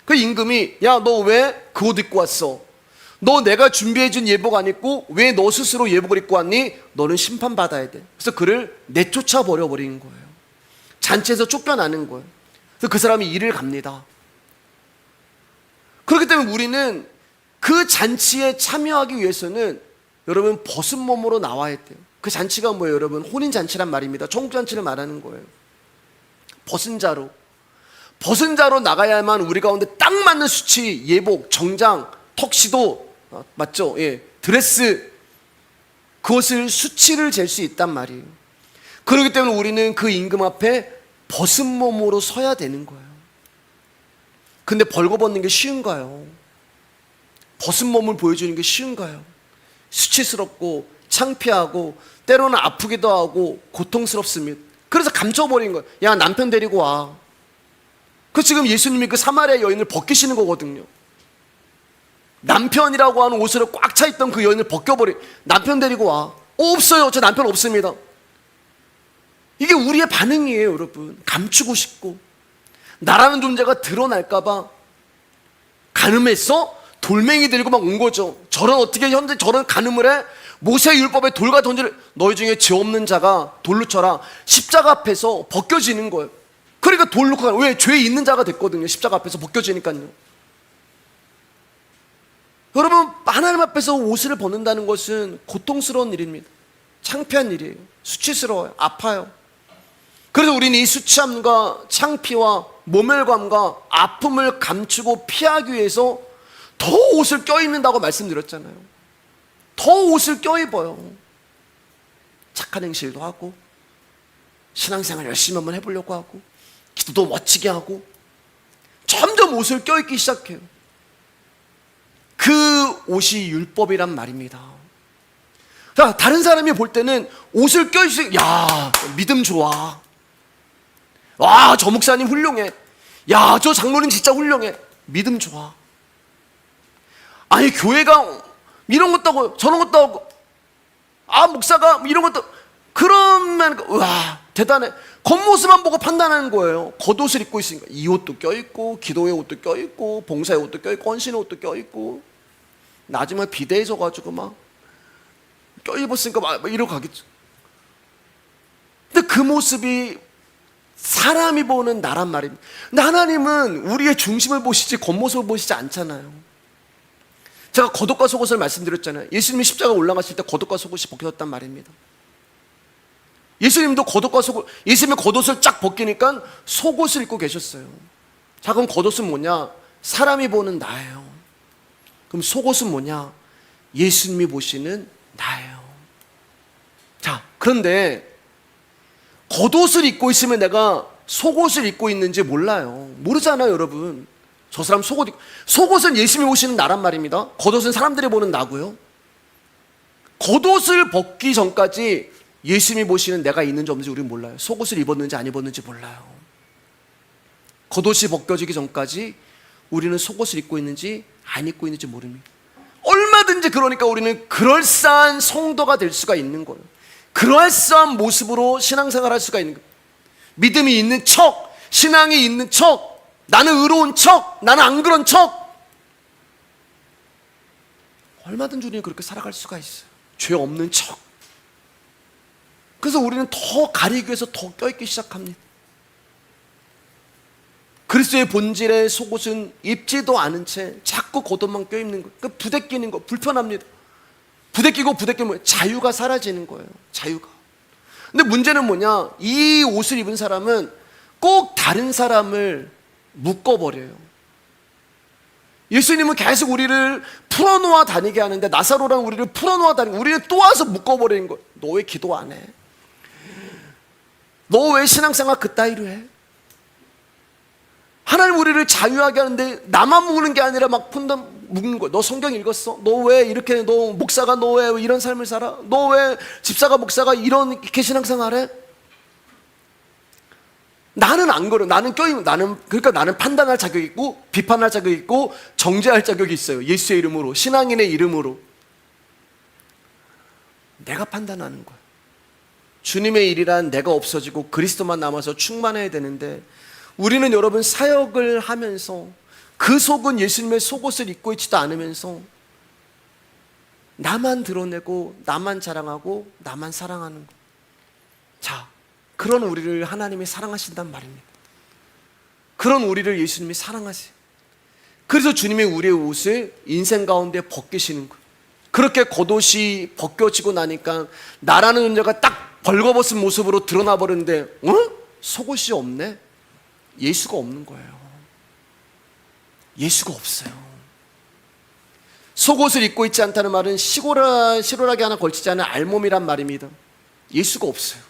그 임금이 야, 너 왜 그 옷 입고 왔어? 너 내가 준비해준 예복 안 입고 왜 너 스스로 예복을 입고 왔니? 너는 심판받아야 돼. 그래서 그를 내쫓아 버려버리는 거예요. 잔치에서 쫓겨나는 거예요. 그래서 그 사람이 일을 갑니다. 그렇기 때문에 우리는 그 잔치에 참여하기 위해서는 여러분 벗은 몸으로 나와야 돼요. 그 잔치가 뭐예요? 여러분 혼인잔치란 말입니다. 청국잔치를 말하는 거예요. 벗은 자로 나가야만 우리 가운데 딱 맞는 수치, 예복, 정장, 턱시도, 맞죠? 예, 드레스, 그것을 수치를 잴 수 있단 말이에요. 그렇기 때문에 우리는 그 임금 앞에 벗은 몸으로 서야 되는 거예요. 근데 벌거벗는 게 쉬운가요? 벗은 몸을 보여주는 게 쉬운가요? 수치스럽고 창피하고 때로는 아프기도 하고 고통스럽습니다. 그래서 감춰버린 거예요. 야, 남편 데리고 와. 그 지금 예수님이 그 사마리아 여인을 벗기시는 거거든요. 남편이라고 하는 옷으로 꽉 차있던 그 여인을 벗겨버린, 남편 데리고 와. 없어요. 저 남편 없습니다. 이게 우리의 반응이에요. 여러분, 감추고 싶고 나라는 존재가 드러날까봐 간음했어? 돌멩이 들고 막 온 거죠. 저런 어떻게 현재 저런 간음을 해? 모세 율법에 돌과 던지를, 너희 중에 죄 없는 자가 돌로 쳐라. 십자가 앞에서 벗겨지는 거예요. 그러니까 돌 놓고 가요. 왜? 죄 있는 자가 됐거든요. 십자가 앞에서 벗겨지니까요. 여러분, 하나님 앞에서 옷을 벗는다는 것은 고통스러운 일입니다. 창피한 일이에요. 수치스러워요. 아파요. 그래서 우리는 이 수치함과 창피와 모멸감과 아픔을 감추고 피하기 위해서 더 옷을 껴입는다고 말씀드렸잖아요. 더 옷을 껴입어요. 착한 행실도 하고, 신앙생활 열심히 한번 해보려고 하고, 기도도 멋지게 하고, 점점 옷을 껴입기 시작해요. 그 옷이 율법이란 말입니다. 자, 다른 사람이 볼 때는 옷을 껴입으면, 야, 믿음 좋아. 와, 저 목사님 훌륭해. 야, 저 장로님 진짜 훌륭해. 믿음 좋아. 아니, 교회가 이런 것도 하고 저런 것도 하고, 아, 목사가 이런 것도, 그러면 와, 대단해. 겉모습만 보고 판단하는 거예요. 겉옷을 입고 있으니까 이 옷도 껴있고, 기도의 옷도 껴있고, 봉사의 옷도 껴있고, 헌신의 옷도 껴있고, 나중에 비대해져가지고 막 껴입었으니까 막 이러고 가겠죠. 근데 그 모습이 사람이 보는 나란 말입니다. 근데 하나님은 우리의 중심을 보시지 겉모습을 보시지 않잖아요. 제가 겉옷과 속옷을 말씀드렸잖아요. 예수님이 십자가 올라가실 때 겉옷과 속옷이 벗겨졌단 말입니다. 예수님도 겉옷과 속옷, 예수님이 겉옷을 쫙 벗기니까 속옷을 입고 계셨어요. 자, 그럼 겉옷은 뭐냐? 사람이 보는 나예요. 그럼 속옷은 뭐냐? 예수님이 보시는 나예요. 자, 그런데 겉옷을 입고 있으면 내가 속옷을 입고 있는지 몰라요. 모르잖아요, 여러분. 저 사람 속옷 입고, 속옷은 예수님이 보시는 나란 말입니다. 겉옷은 사람들이 보는 나고요. 겉옷을 벗기 전까지 예수님이 보시는 내가 있는지 없는지 우리는 몰라요. 속옷을 입었는지 안 입었는지 몰라요. 겉옷이 벗겨지기 전까지 우리는 속옷을 입고 있는지 안 입고 있는지 모릅니다. 얼마든지 그러니까 우리는 그럴싸한 성도가 될 수가 있는 거예요. 그럴싸한 모습으로 신앙생활 할 수가 있는 거예요. 믿음이 있는 척, 신앙이 있는 척, 나는 의로운 척, 나는 안 그런 척, 얼마든지 우리는 그렇게 살아갈 수가 있어요. 죄 없는 척. 그래서 우리는 더 가리기 위해서 더 껴있기 시작합니다. 그리스도의 본질의 속옷은 입지도 않은 채 자꾸 겉옷만 껴입는 거예요. 그러니까 부대끼는 거 불편합니다. 부대끼고 부대끼면 자유가 사라지는 거예요. 자유가. 근데 문제는 뭐냐? 이 옷을 입은 사람은 꼭 다른 사람을 묶어버려요. 예수님은 계속 우리를 풀어놓아 다니게 하는데, 나사로랑 우리를 풀어놓아 다니고 우리를 또 와서 묶어버리는 거예요. 너 왜 기도 안 해? 너 왜 신앙생활 그따위로 해? 하나님 우리를 자유하게 하는데 나만 묶는 게 아니라 막 묶는 거야. 너 성경 읽었어? 너 왜 이렇게, 너 목사가 너 왜 이런 삶을 살아? 너 왜 집사가 목사가 이렇게 신앙생활해? 나는 안 그래. 나는 껴있는, 그러니까 나는 판단할 자격이 있고 비판할 자격이 있고 정죄할 자격이 있어요. 예수의 이름으로, 신앙인의 이름으로. 내가 판단하는 거야. 주님의 일이란 내가 없어지고 그리스도만 남아서 충만해야 되는데, 우리는 여러분 사역을 하면서 그 속은 예수님의 속옷을 입고 있지도 않으면서 나만 드러내고 나만 자랑하고 나만 사랑하는 거. 자, 그런 우리를 하나님이 사랑하신단 말입니다. 그런 우리를 예수님이 사랑하세요. 그래서 주님이 우리의 옷을 인생 가운데 벗기시는 거예요. 그렇게 겉옷이 벗겨지고 나니까 나라는 존재가 딱 벌거벗은 모습으로 드러나 버리는데, 속옷이 없네? 예수가 없는 거예요. 예수가 없어요. 속옷을 입고 있지 않다는 말은 시골하게 하나 걸치지 않은 알몸이란 말입니다. 예수가 없어요.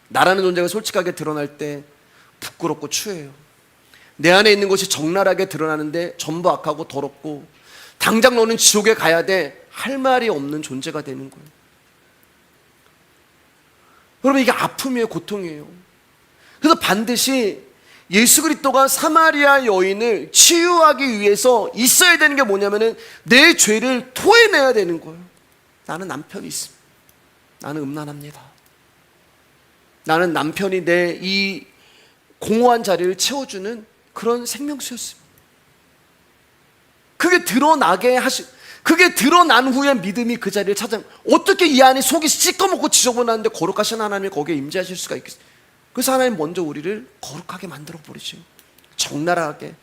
나라는 존재가 솔직하게 드러날 때 부끄럽고 추해요. 내 안에 있는 것이 적나라하게 드러나는데 전부 악하고 더럽고, 당장 너는 지옥에 가야 돼, 할 말이 없는 존재가 되는 거예요. 여러분, 이게 아픔이에요. 고통이에요. 그래서 반드시 예수 그리스도가 사마리아 여인을 치유하기 위해서 있어야 되는 게 뭐냐면은 내 죄를 토해내야 되는 거예요. 나는 남편이 있습니다. 나는 음란합니다. 나는 남편이 내 이 공허한 자리를 채워주는 그런 생명수였습니다. 그게 드러난 후에 믿음이 그 자리를 찾아. 어떻게 이 안에 속이 시꺼멓고 지저분한데 거룩하신 하나님이 거기에 임재하실 수가 있겠어요? 그래서 하나님 먼저 우리를 거룩하게 만들어 버리시고 적나라하게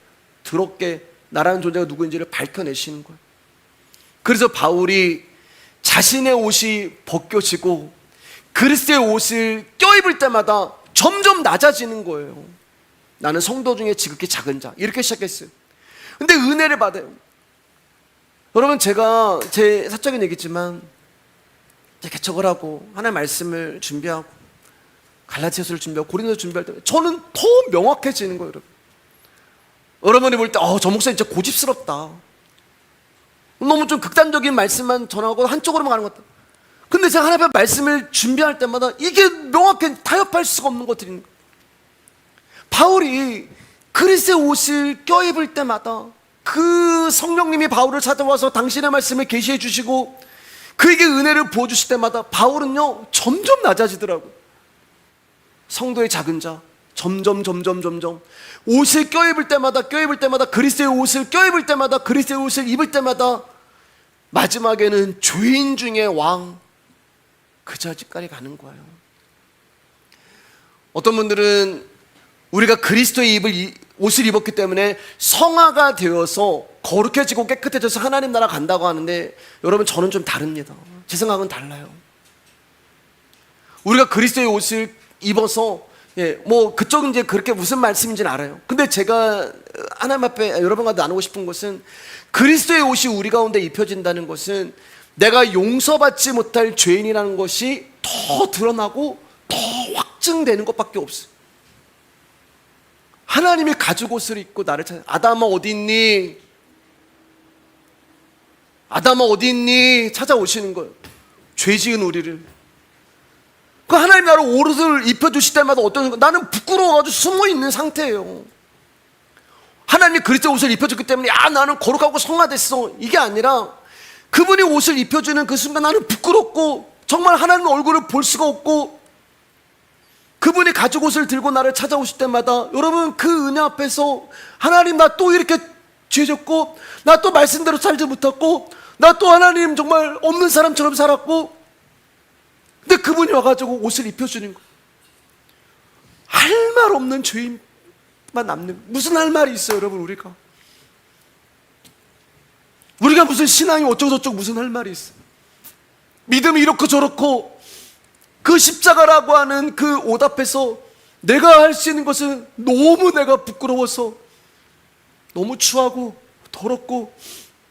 더럽게 나라는 존재가 누구인지를 밝혀내시는 거예요. 그래서 바울이 자신의 옷이 벗겨지고 그리스도의 옷을 껴입을 때마다 점점 낮아지는 거예요. 나는 성도 중에 지극히 작은 자. 이렇게 시작했어요. 근데 은혜를 받아요. 여러분, 제가 제 사적인 얘기지만 개척을 하고 하나님의 말씀을 준비하고 갈라디아서를 준비하고 고린도서 준비할 때 저는 더 명확해지는 거예요. 여러분이 볼 때 저 목사님 진짜 고집스럽다, 너무 좀 극단적인 말씀만 전하고 한쪽으로만 가는 것 같다. 근데 제가 하나님의 말씀을 준비할 때마다 이게 명확히 타협할 수가 없는 것들인 거예요. 바울이 그리스도의 옷을 껴입을 때마다 그 성령님이 바울을 찾아와서 당신의 말씀을 계시해 주시고 그에게 은혜를 부어주실 때마다 바울은요 점점 낮아지더라고요. 성도의 작은 자 점점 옷을 껴입을 때마다 그리스도의 옷을 껴입을 때마다 그리스도의 옷을 입을 때마다 마지막에는 죄인 중에 왕, 그 자리까지 가는 거예요. 어떤 분들은 우리가 그리스도의 옷을 입었기 때문에 성화가 되어서 거룩해지고 깨끗해져서 하나님 나라 간다고 하는데, 여러분 저는 좀 다릅니다. 제 생각은 달라요. 우리가 그리스도의 옷을 입어서 뭐 그쪽은 이제 그렇게 무슨 말씀인지는 알아요. 근데 제가 하나님 앞에 여러분과 나누고 싶은 것은, 그리스도의 옷이 우리 가운데 입혀진다는 것은 내가 용서받지 못할 죄인이라는 것이 더 드러나고 더 확증되는 것밖에 없어요. 하나님이 가죽옷을 입고 나를 찾아, 아담아 어디 있니? 아담아 어디 있니? 찾아오시는 거예요. 죄 지은 우리를. 그 하나님 나를 옷을 입혀주실 때마다 어떤 순간 나는 부끄러워가지고 숨어있는 상태예요. 하나님이 그리스도 옷을 입혀줬기 때문에 나는 거룩하고 성화됐어, 이게 아니라 그분이 옷을 입혀주는 그 순간 나는 부끄럽고 정말 하나님 얼굴을 볼 수가 없고, 그분이 가죽 옷을 들고 나를 찾아오실 때마다 여러분 그 은혜 앞에서 하나님 나 또 이렇게 죄졌고, 나 또 말씀대로 살지 못했고, 나 또 하나님 정말 없는 사람처럼 살았고, 근데 그분이 와가지고 옷을 입혀주는 거, 할 말 없는 죄인만 남는, 무슨 할 말이 있어요 여러분? 우리가 무슨 신앙이 어쩌고저쩌고 무슨 할 말이 있어요? 믿음이 이렇고 저렇고, 그 십자가라고 하는 그 옷 앞에서 내가 할 수 있는 것은 너무 내가 부끄러워서, 너무 추하고 더럽고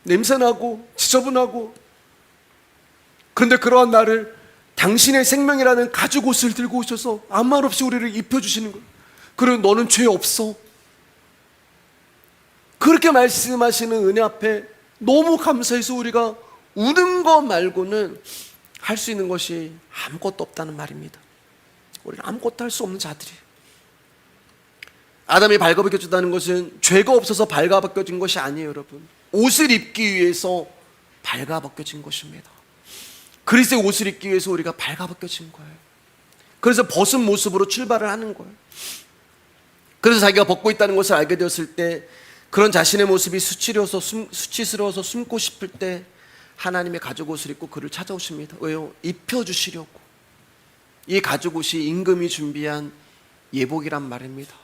냄새나고 지저분하고, 그런데 그러한 나를 당신의 생명이라는 가죽 옷을 들고 오셔서 아무 말 없이 우리를 입혀주시는 거예요. 그리고 너는 죄 없어, 그렇게 말씀하시는 은혜 앞에 너무 감사해서 우리가 우는 것 말고는 할 수 있는 것이 아무것도 없다는 말입니다. 우리는 아무것도 할 수 없는 자들이에요. 아담이 발가벗겨졌다는 것은 죄가 없어서 발가벗겨진 것이 아니에요 여러분. 옷을 입기 위해서 발가벗겨진 것입니다. 그리스도의 옷을 입기 위해서 우리가 발가벗겨진 거예요. 그래서 벗은 모습으로 출발을 하는 거예요. 그래서 자기가 벗고 있다는 것을 알게 되었을 때, 그런 자신의 모습이 수치스러워서 숨고 싶을 때 하나님의 가죽옷을 입고 그를 찾아오십니다. 왜요? 입혀주시려고. 이 가죽옷이 임금이 준비한 예복이란 말입니다.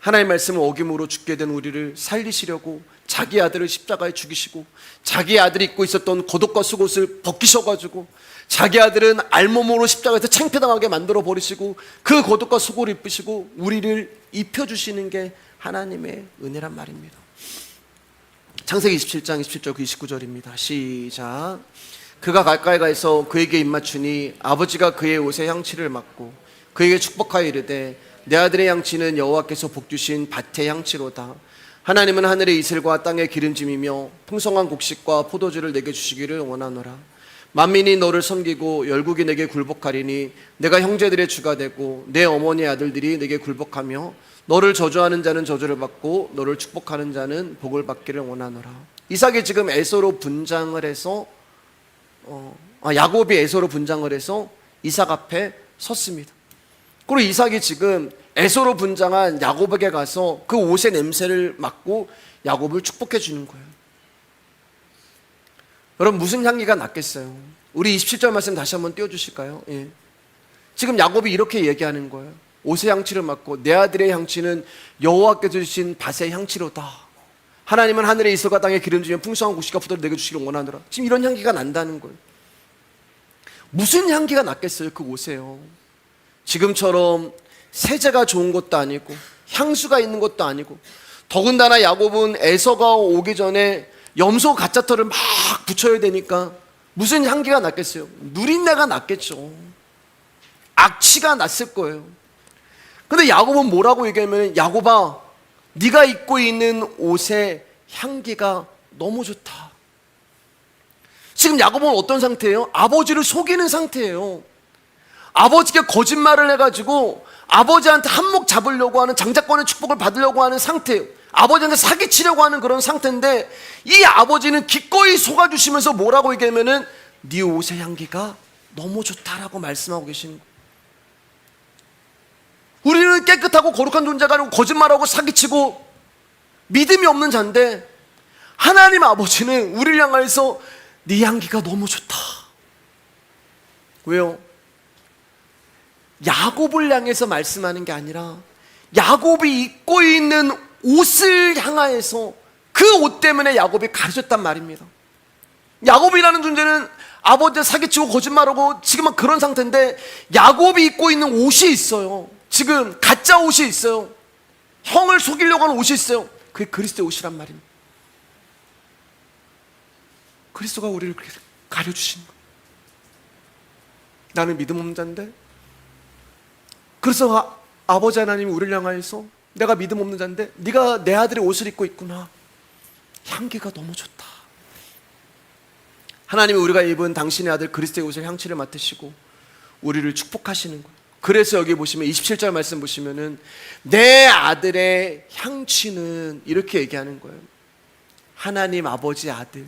하나님의 말씀을 어김으로 죽게 된 우리를 살리시려고 자기 아들을 십자가에 죽이시고, 자기 아들이 입고 있었던 겉옷과 속옷을 벗기셔가지고 자기 아들은 알몸으로 십자가에서 창피당하게 만들어 버리시고 그 겉옷과 속옷을 입으시고 우리를 입혀주시는 게 하나님의 은혜란 말입니다. 창세기 27장 27절 29절입니다. 시작. 그가 가까이 가서 그에게 입맞추니 아버지가 그의 옷에 향취를 맡고 그에게 축복하여 이르되, 내 아들의 향취는 여호와께서 복주신 밭의 향취로다. 하나님은 하늘의 이슬과 땅의 기름짐이며 풍성한 곡식과 포도주를 내게 주시기를 원하노라. 만민이 너를 섬기고 열국이 내게 굴복하리니 내가 형제들의 주가 되고 내 어머니의 아들들이 내게 굴복하며, 너를 저주하는 자는 저주를 받고 너를 축복하는 자는 복을 받기를 원하노라. 이삭이 지금 에서로 분장을 해서 야곱이 에서로 분장을 해서 이삭 앞에 섰습니다. 그리고 이삭이 지금 에서로 분장한 야곱에게 가서 그 옷의 냄새를 맡고 야곱을 축복해 주는 거예요. 여러분 무슨 향기가 났겠어요? 우리 27절 말씀 다시 한번 띄워주실까요? 예. 지금 야곱이 이렇게 얘기하는 거예요. 옷의 향취를 맡고 내 아들의 향취는 여호와께서 주신 밭의 향취로다. 하나님은 하늘의 이슬과 땅의 기름짐이며 풍성한 곡식과 포도를 내게 주시기를 원하노라. 지금 이런 향기가 난다는 거예요. 무슨 향기가 났겠어요? 그 옷에요. 지금처럼 세제가 좋은 것도 아니고 향수가 있는 것도 아니고, 더군다나 야곱은 에서가 오기 전에 염소 가짜털을 막 붙여야 되니까 무슨 향기가 났겠어요? 누린내가 났겠죠. 악취가 났을 거예요. 근데 야곱은 뭐라고 얘기하면, 야곱아, 네가 입고 있는 옷의 향기가 너무 좋다. 지금 야곱은 어떤 상태예요? 아버지를 속이는 상태예요. 아버지께 거짓말을 해가지고 아버지한테 한몫 잡으려고 하는, 장자권의 축복을 받으려고 하는 상태예요. 아버지한테 사기치려고 하는 그런 상태인데, 이 아버지는 기꺼이 속아주시면서 뭐라고 얘기하면은, 네 옷의 향기가 너무 좋다라고 말씀하고 계시는 거예요. 우리는 깨끗하고 거룩한 존재가 아니고 거짓말하고 사기치고 믿음이 없는 자인데, 하나님 아버지는 우리를 향해서 네 향기가 너무 좋다. 왜요? 야곱을 향해서 말씀하는 게 아니라 야곱이 입고 있는 옷을 향하여서 그 옷 때문에 야곱이 가르쳤단 말입니다. 야곱이라는 존재는 아버지한테 사기치고 거짓말하고 지금은 그런 상태인데, 야곱이 입고 있는 옷이 있어요. 지금 가짜 옷이 있어요. 형을 속이려고 하는 옷이 있어요. 그게 그리스도의 옷이란 말입니다. 그리스도가 우리를 가려주신 거예요. 나는 믿음 없는 자인데, 그래서 아버지 하나님이 우리를 향하여서, 내가 믿음 없는 자인데 네가 내 아들의 옷을 입고 있구나. 향기가 너무 좋다. 하나님이 우리가 입은 당신의 아들 그리스도의 옷을 향취를 맡으시고 우리를 축복하시는 거예요. 그래서 여기 보시면 27절 말씀 보시면은, 내 아들의 향취는 이렇게 얘기하는 거예요. 하나님 아버지 아들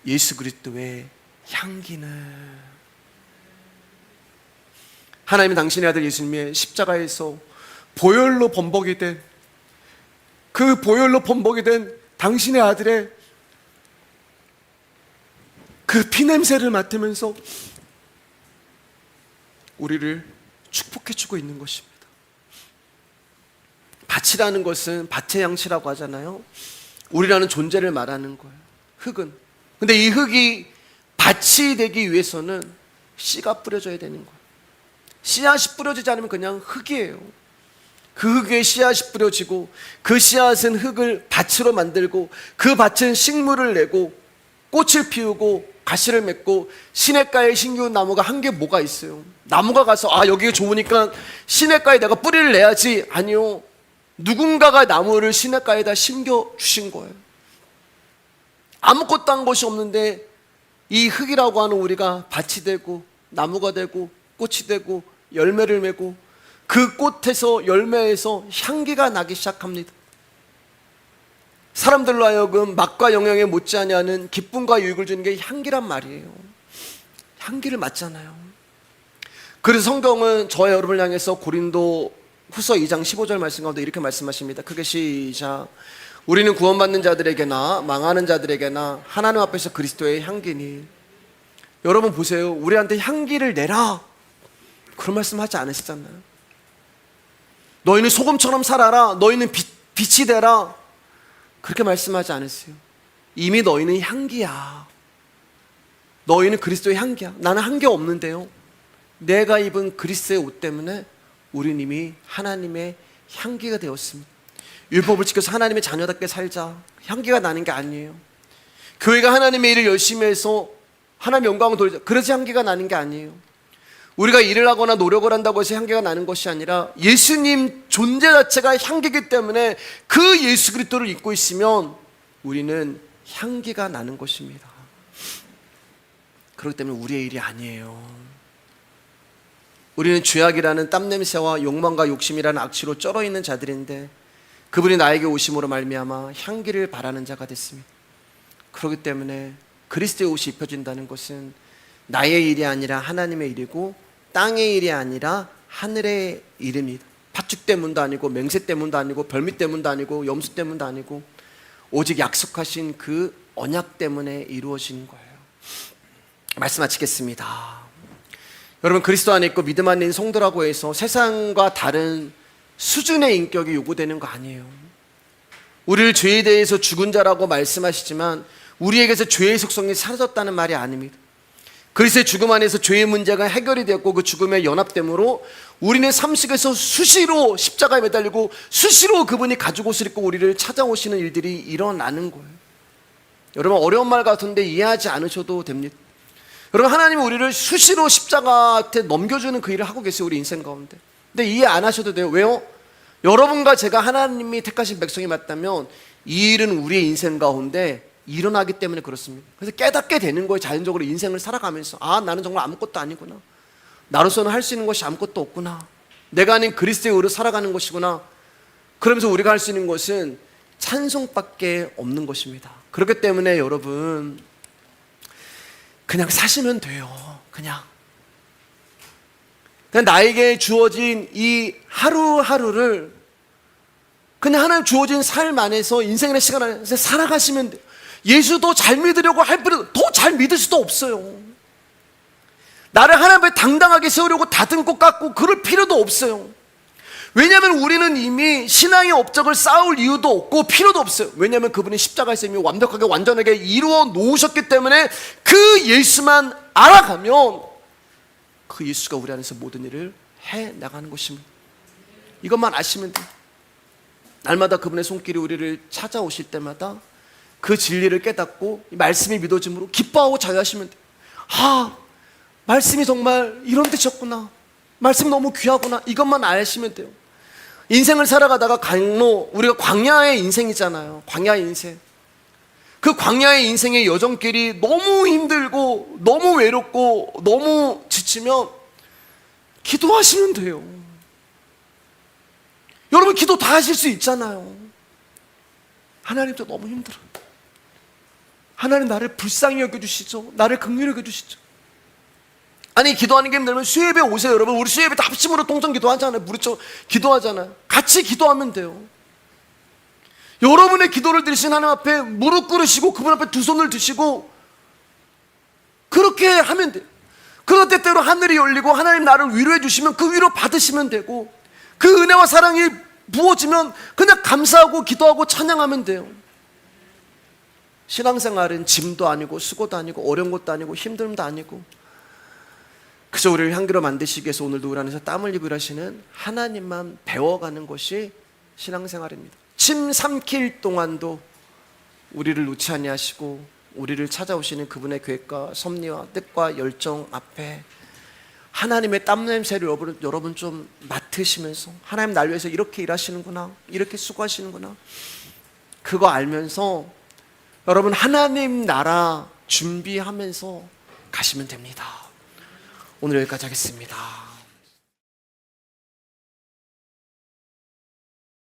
예수 그리스도의 향기는, 하나님이 당신의 아들 예수님의 십자가에서 보혈로 범벅이 된, 그 보혈로 범벅이 된 당신의 아들의 그 피냄새를 맡으면서 우리를 축복해주고 있는 것입니다. 밭이라는 것은 밭의 양치라고 하잖아요. 우리라는 존재를 말하는 거예요. 흙은. 근데 이 흙이 밭이 되기 위해서는 씨가 뿌려져야 되는 거예요. 씨앗이 뿌려지지 않으면 그냥 흙이에요. 그 흙에 씨앗이 뿌려지고, 그 씨앗은 흙을 밭으로 만들고, 그 밭은 식물을 내고 꽃을 피우고 가시를 맺고, 시냇가에 심겨온 나무가 한 개 뭐가 있어요? 나무가 가서 여기가 좋으니까 시냇가에 내가 뿌리를 내야지. 아니요, 누군가가 나무를 시냇가에다 심겨 주신 거예요. 아무것도 한 것이 없는데 이 흙이라고 하는 우리가 밭이 되고 나무가 되고 꽃이 되고 열매를 맺고, 그 꽃에서 열매에서 향기가 나기 시작합니다. 사람들로 하여금 맛과 영양에 못지않는 기쁨과 유익을 주는 게 향기란 말이에요. 향기를 맡잖아요. 그래서 성경은 저와 여러분을 향해서 고린도 후서 2장 15절 말씀 가운데 이렇게 말씀하십니다. 크게 시작. 우리는 구원받는 자들에게나 망하는 자들에게나 하나님 앞에서 그리스도의 향기니. 여러분 보세요. 우리한테 향기를 내라, 그런 말씀 하지 않으시잖아요. 너희는 소금처럼 살아라, 너희는 빛이 되라, 그렇게 말씀하지 않으세요. 이미 너희는 향기야. 너희는 그리스도의 향기야. 나는 한 게 없는데요, 내가 입은 그리스도의 옷 때문에 우리는 이미 하나님의 향기가 되었습니다. 율법을 지켜서 하나님의 자녀답게 살자, 향기가 나는 게 아니에요. 교회가 하나님의 일을 열심히 해서 하나님의 영광을 돌리자, 그래서 향기가 나는 게 아니에요. 우리가 일을 하거나 노력을 한다고 해서 향기가 나는 것이 아니라, 예수님 존재 자체가 향기이기 때문에 그 예수 그리스도를 입고 있으면 우리는 향기가 나는 것입니다. 그렇기 때문에 우리의 일이 아니에요. 우리는 죄악이라는 땀냄새와 욕망과 욕심이라는 악취로 쩔어있는 자들인데, 그분이 나에게 오심으로 말미암아 향기를 바라는 자가 됐습니다. 그렇기 때문에 그리스도의 옷이 입혀진다는 것은 나의 일이 아니라 하나님의 일이고, 땅의 일이 아니라 하늘의 일입니다. 팥죽 때문도 아니고 맹세 때문도 아니고 별미 때문도 아니고 염소 때문도 아니고, 오직 약속하신 그 언약 때문에 이루어진 거예요. 말씀 마치겠습니다. 여러분, 그리스도 안에 있고 믿음 안에 있는 성도라고 해서 세상과 다른 수준의 인격이 요구되는 거 아니에요. 우리를 죄에 대해서 죽은 자라고 말씀하시지만 우리에게서 죄의 속성이 사라졌다는 말이 아닙니다. 그리스도의 죽음 안에서 죄의 문제가 해결이 되었고 그 죽음의 연합됨으로 우리는 삶 속에서 수시로 십자가에 매달리고 수시로 그분이 가지고 오시고 우리를 찾아오시는 일들이 일어나는 거예요. 여러분, 어려운 말 같은데 이해하지 않으셔도 됩니다. 여러분, 하나님은 우리를 수시로 십자가한테 넘겨주는 그 일을 하고 계세요, 우리 인생 가운데. 근데 이해 안 하셔도 돼요. 왜요? 여러분과 제가 하나님이 택하신 백성이 맞다면 이 일은 우리의 인생 가운데 일어나기 때문에 그렇습니다. 그래서 깨닫게 되는 거예요. 자연적으로 인생을 살아가면서 아, 나는 정말 아무것도 아니구나. 나로서는 할 수 있는 것이 아무것도 없구나. 내가 아닌 그리스도의 의로 살아가는 것이구나. 그러면서 우리가 할 수 있는 것은 찬송밖에 없는 것입니다. 그렇기 때문에 여러분, 그냥 사시면 돼요. 그냥 나에게 주어진 이 하루하루를 그냥 하나님 주어진 삶 안에서 인생의 시간 안에서 살아가시면 돼요. 예수도 잘 믿으려고 할 필요도 더 잘 믿을 수도 없어요. 나를 하나님 앞에 당당하게 세우려고 다듬고 깎고 그럴 필요도 없어요. 왜냐하면 우리는 이미 신앙의 업적을 쌓을 이유도 없고 필요도 없어요. 왜냐하면 그분이 십자가에서 이미 완벽하게 완전하게 이루어 놓으셨기 때문에 그 예수만 알아가면 그 예수가 우리 안에서 모든 일을 해나가는 것입니다. 이것만 아시면 돼요. 날마다 그분의 손길이 우리를 찾아오실 때마다 그 진리를 깨닫고 말씀이 믿어짐으로 기뻐하고 자유하시면 돼요. 아, 말씀이 정말 이런 뜻이었구나. 말씀 너무 귀하구나. 이것만 아시면 돼요. 인생을 살아가다가 우리가 광야의 인생이잖아요. 광야의 인생. 그 광야의 인생의 여정길이 너무 힘들고 너무 외롭고 너무 지치면 기도하시면 돼요. 여러분, 기도 다 하실 수 있잖아요. 하나님도 너무 힘들어요. 하나님 나를 불쌍히 여겨주시죠. 나를 긍휼히 여겨주시죠. 아니, 기도하는 게 힘들면 수예배 오세요. 여러분, 우리 수예배 다 합심으로 동성 기도하잖아요. 무릎쳐 기도하잖아요. 같이 기도하면 돼요. 여러분의 기도를 들으신 하나님 앞에 무릎 꿇으시고 그분 앞에 두 손을 드시고 그렇게 하면 돼요. 그럴 때때로 하늘이 열리고 하나님 나를 위로해 주시면 그 위로 받으시면 되고, 그 은혜와 사랑이 부어지면 그냥 감사하고 기도하고 찬양하면 돼요. 신앙생활은 짐도 아니고 수고도 아니고 어려운 것도 아니고 힘듦도 아니고, 그저 우리를 향기로 만드시기 위해서 오늘도 우리 안에서 땀 흘리고 일하시는 하나님만 배워가는 것이 신앙생활입니다. 침 삼킬 동안도 우리를 놓지 아니하시고 우리를 찾아오시는 그분의 계획과 섭리와 뜻과 열정 앞에 하나님의 땀 냄새를 여러분 좀 맡으시면서, 하나님 날 위해서 이렇게 일하시는구나, 이렇게 수고하시는구나, 그거 알면서 여러분 하나님 나라 준비하면서 가시면 됩니다. 오늘 여기까지 하겠습니다.